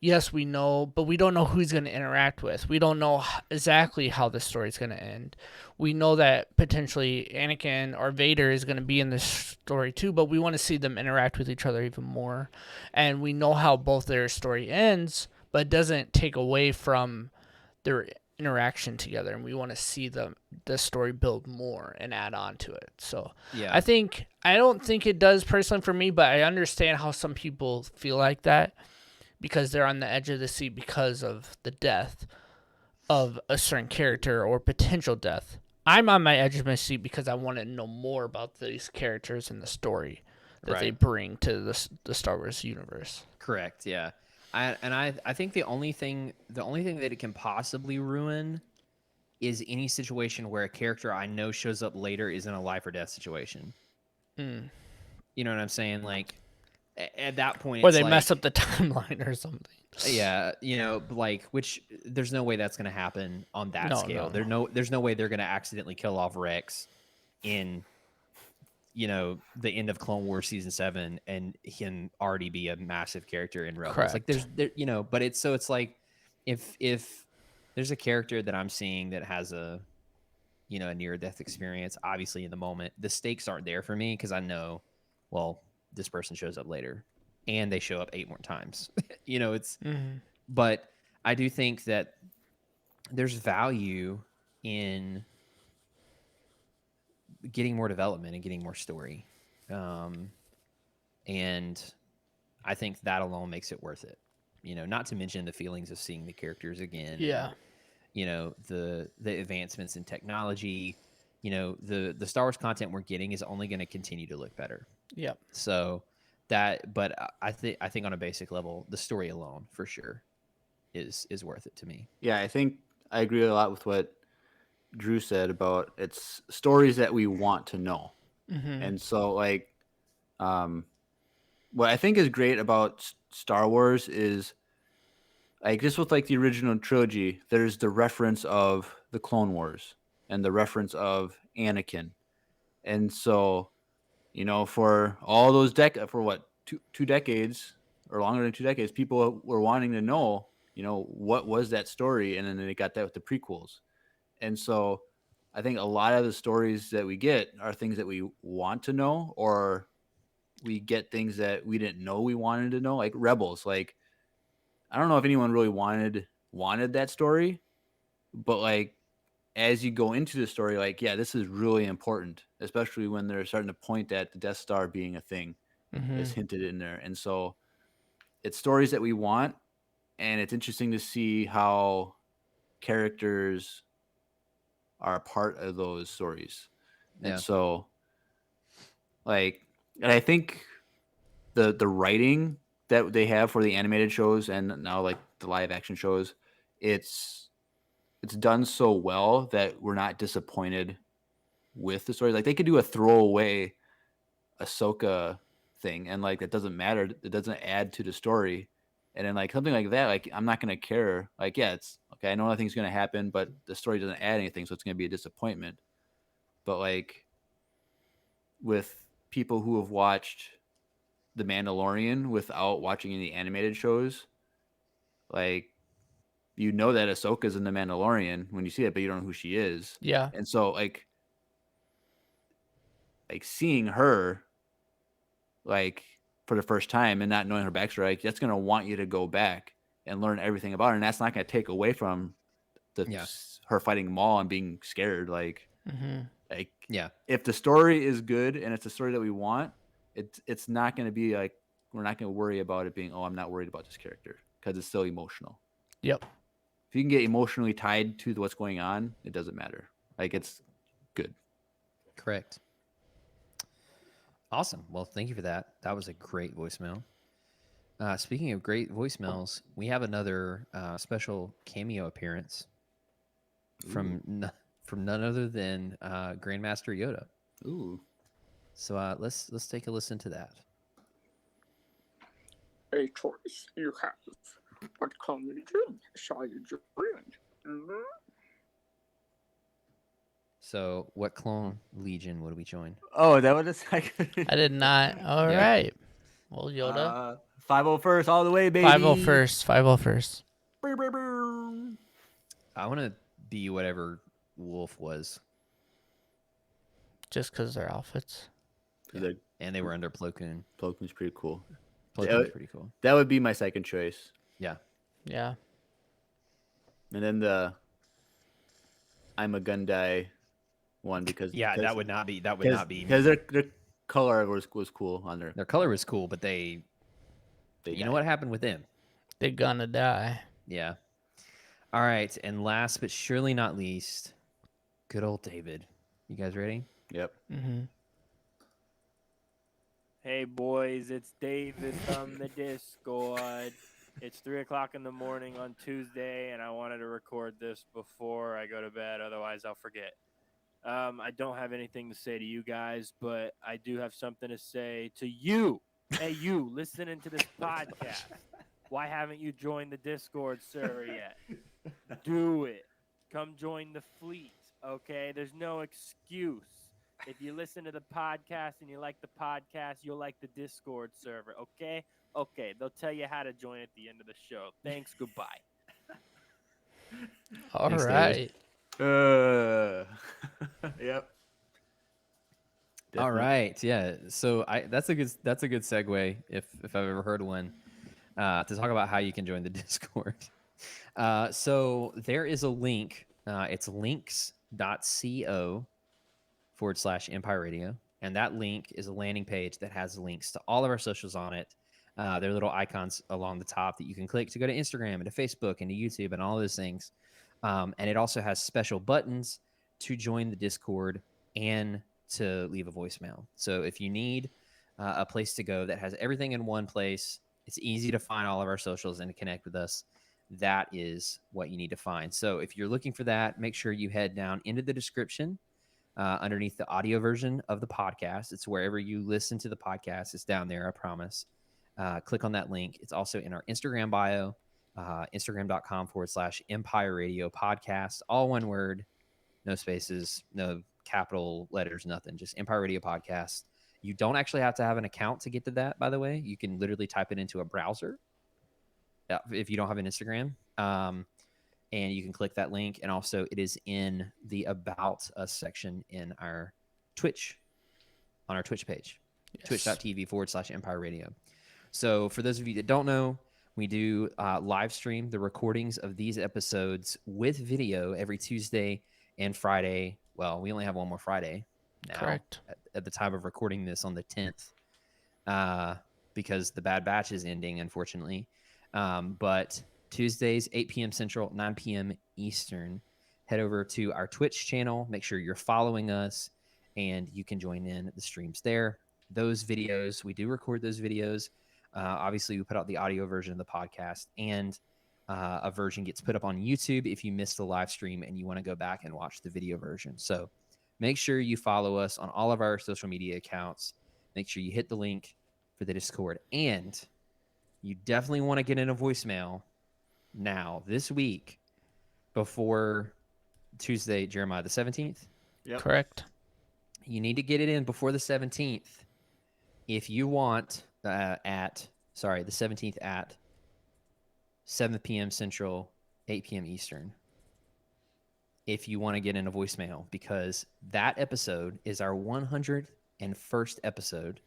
yes, we know, but we don't know who he's going to interact with. We don't know exactly how the story is going to end. We know that potentially Anakin or Vader is going to be in this story too, but we want to see them interact with each other even more. And we know how both their story ends, but it doesn't take away from their interaction together, and we want to see the story build more and add on to it. So Yeah. I don't think it does personally for me, but I understand how some people feel like that because they're on the edge of the seat because of the death of a certain character or potential death. I'm on my edge of my seat because I want to know more about these characters and the story that they bring to the Star Wars universe. Correct. Yeah. I think the only thing that it can possibly ruin is any situation where a character I know shows up later is in a life or death situation. Mm. You know what I'm saying? Like at that point, Or it's they like, mess up the timeline or something. Yeah, you know, like which there's no way that's going to happen on that scale. There's no way they're going to accidentally kill off Rex in, you know, the end of Clone Wars season 7 and him already be a massive character in Rebels. Correct. Like you know, but it's like if there's a character that I'm seeing that has a, you know, a near death experience, obviously in the moment, the stakes aren't there for me because I know, well, this person shows up later and they show up 8 more times. You know, it's but I do think that there's value in getting more development and getting more story. And I think that alone makes it worth it. You know, not to mention the feelings of seeing the characters again. Yeah. And, you know, the advancements in technology, you know, the Star Wars content we're getting is only going to continue to look better. Yep. So but I think on a basic level, the story alone for sure is worth it to me. Yeah, I think I agree a lot with what Drew said about it's stories that we want to know. Mm-hmm. And so like what I think is great about Star Wars is like just with like the original trilogy, there's the reference of the Clone Wars and the reference of Anakin. And so, you know, for all those two decades or longer than 2 decades, people were wanting to know, you know, what was that story? And then they got that with the prequels. And so I think a lot of the stories that we get are things that we want to know, or we get things that we didn't know we wanted to know, like Rebels. Like, I don't know if anyone really wanted that story, but like, as you go into the story, like, yeah, this is really important, especially when they're starting to point at the Death Star being a thing is hinted in there. And so it's stories that we want, and it's interesting to see how characters are a part of those stories. Yeah. And so like, and I think the writing that they have for the animated shows and now like the live action shows, it's done so well that we're not disappointed with the story. Like they could do a throwaway Ahsoka thing, and like it doesn't matter. It doesn't add to the story. And then like something like that, like I'm not gonna care. Like yeah, it's okay. I know nothing's gonna happen, but the story doesn't add anything, so it's gonna be a disappointment. But like with people who have watched The Mandalorian without watching any animated shows, like you know that Ahsoka's in The Mandalorian when you see it, but you don't know who she is. Yeah. And so like seeing her like for the first time and not knowing her backstory, like, that's gonna want you to go back and learn everything about her, and that's not gonna take away from her fighting Maul and being scared. Like, if the story is good and it's a story that we want, it's not gonna be like we're not gonna worry about it being, oh, I'm not worried about this character because it's still emotional. Yep. If you can get emotionally tied to what's going on, it doesn't matter. Like it's good. Correct. Awesome. Well, thank you for that. That was a great voicemail. Speaking of great voicemails, we have another special cameo appearance from none other than Grandmaster Yoda. Ooh. So let's take a listen to that. A choice you have. What combination shall you join? So, what clone legion would we join? Oh, that was it's like I did not. All right. Well, Yoda. 501st all the way, baby. 501st. 501st. I want to be whatever Wolf was. Just because their outfits. Yeah. And they were under Plo Koon. Plo Koon's pretty cool. Plo Koon's pretty cool. That would be my second choice. Yeah. Yeah. And then I'm a Gundai one because that would not be because their color was cool on there. Their color was cool, but you know what happened with them? They're gonna die. Yeah. All right, and last but surely not least, good old David. You guys ready? Yep. Mm-hmm. Hey boys, it's David from the Discord. It's 3:00 in the morning on Tuesday, and I wanted to record this before I go to bed. Otherwise, I'll forget. I don't have anything to say to you guys, but I do have something to say to you. Hey, you listening to this podcast. Why haven't you joined the Discord server yet? Do it. Come join the fleet, okay? There's no excuse. If you listen to the podcast and you like the podcast, you'll like the Discord server, okay? Okay, they'll tell you how to join at the end of the show. Thanks, goodbye. All Thanks, right. Yep. Definitely. All right, yeah. So that's a good segue if I've ever heard one to talk about how you can join the Discord. So there is a link. It's links.co/Empire Radio, and that link is a landing page that has links to all of our socials on it. There are little icons along the top that you can click to go to Instagram and to Facebook and to YouTube and all those things. And it also has special buttons to join the Discord and to leave a voicemail. So if you need a place to go that has everything in one place, it's easy to find all of our socials and to connect with us. That is what you need to find. So if you're looking for that, make sure you head down into the description underneath the audio version of the podcast. It's wherever you listen to the podcast. It's down there, I promise. Click on that link. It's also in our Instagram bio, Instagram.com/Empire Radio Podcast. All one word, no spaces, no capital letters, nothing. Just Empire Radio Podcast. You don't actually have to have an account to get to that, by the way. You can literally type it into a browser if you don't have an Instagram. And you can click that link. And also it is in the About Us section in our Twitch, on our Twitch page, twitch.tv/Empire Radio. So for those of you that don't know, we do live stream the recordings of these episodes with video every Tuesday and Friday. Well, we only have one more Friday now. Correct. At the time of recording this on the 10th, because the Bad Batch is ending, unfortunately. But Tuesdays, 8 p.m. Central, 9 p.m. Eastern. Head over to our Twitch channel. Make sure you're following us, and you can join in the streams there. Those videos, we do record those videos. Obviously, we put out the audio version of the podcast, and a version gets put up on YouTube if you missed the live stream and you want to go back and watch the video version. So make sure you follow us on all of our social media accounts. Make sure you hit the link for the Discord. And you definitely want to get in a voicemail now, this week, before Tuesday, Jeremiah the 17th. Yep. Correct. You need to get it in before the 17th if you want the 17th at 7 p.m. Central, 8 p.m. Eastern. If you want to get in a voicemail, because that episode is our 101st episode,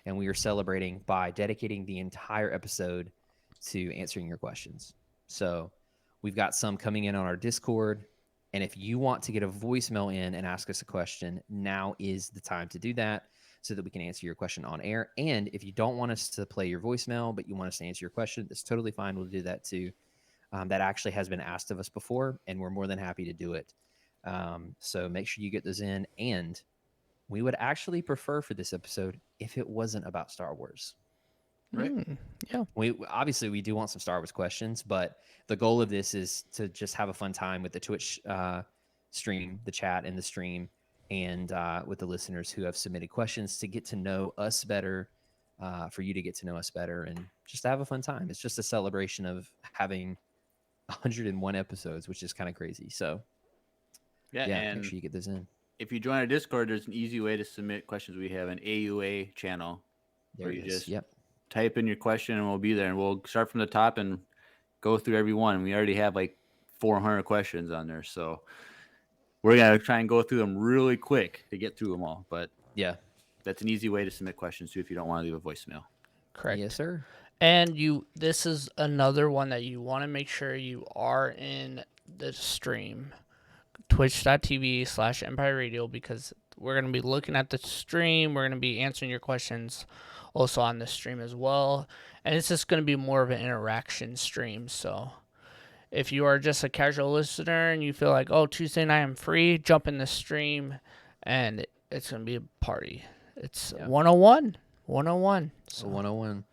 and we are celebrating by dedicating the entire episode to answering your questions. So we've got some coming in on our Discord. And if you want to get a voicemail in and ask us a question, now is the time to do that so that we can answer your question on air. And if you don't want us to play your voicemail, but you want us to answer your question, that's totally fine. We'll do that too. That actually has been asked of us before, and we're more than happy to do it. So make sure you get those in. And we would actually prefer for this episode if it wasn't about Star Wars. Right. Yeah. We do want some Star Wars questions, but the goal of this is to just have a fun time with the Twitch stream, the chat and the stream, and with the listeners who have submitted questions to get to know us better, for you to get to know us better, and just to have a fun time. It's just a celebration of having 101 episodes, which is kind of crazy. So Yeah, and make sure you get this in. if you join our Discord, there's an easy way to submit questions. We have an AUA channel There where it you is. just type in your question and we'll be there, and we'll start from the top and go through every one. We already have like 400 questions on there, so we're gonna try and go through them really quick to get through them all. But Yeah. that's an easy way to submit questions too if you don't want to leave a voicemail. Correct. Yes, sir. And this is another one that you want to make sure you are in the stream, twitch.tv/Empire Radio, because we're going to be looking at the stream. We're going to be answering your questions also on the stream as well. And it's just going to be more of an interaction stream. So if you are just a casual listener and you feel like, oh, Tuesday night I'm free, jump in the stream and it's going to be a party. It's 101. 101. So 101.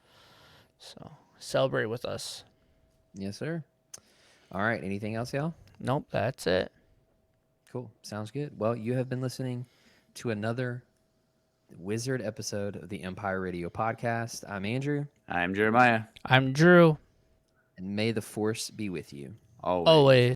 So celebrate with us. Yes, sir. All right. Anything else, y'all? Nope, that's it. Cool. Sounds good. Well, you have been listening to another Wizard episode of the Empire Radio Podcast. I'm Andrew. I'm Jeremiah. I'm Drew. And may the Force be with you. Always. Always.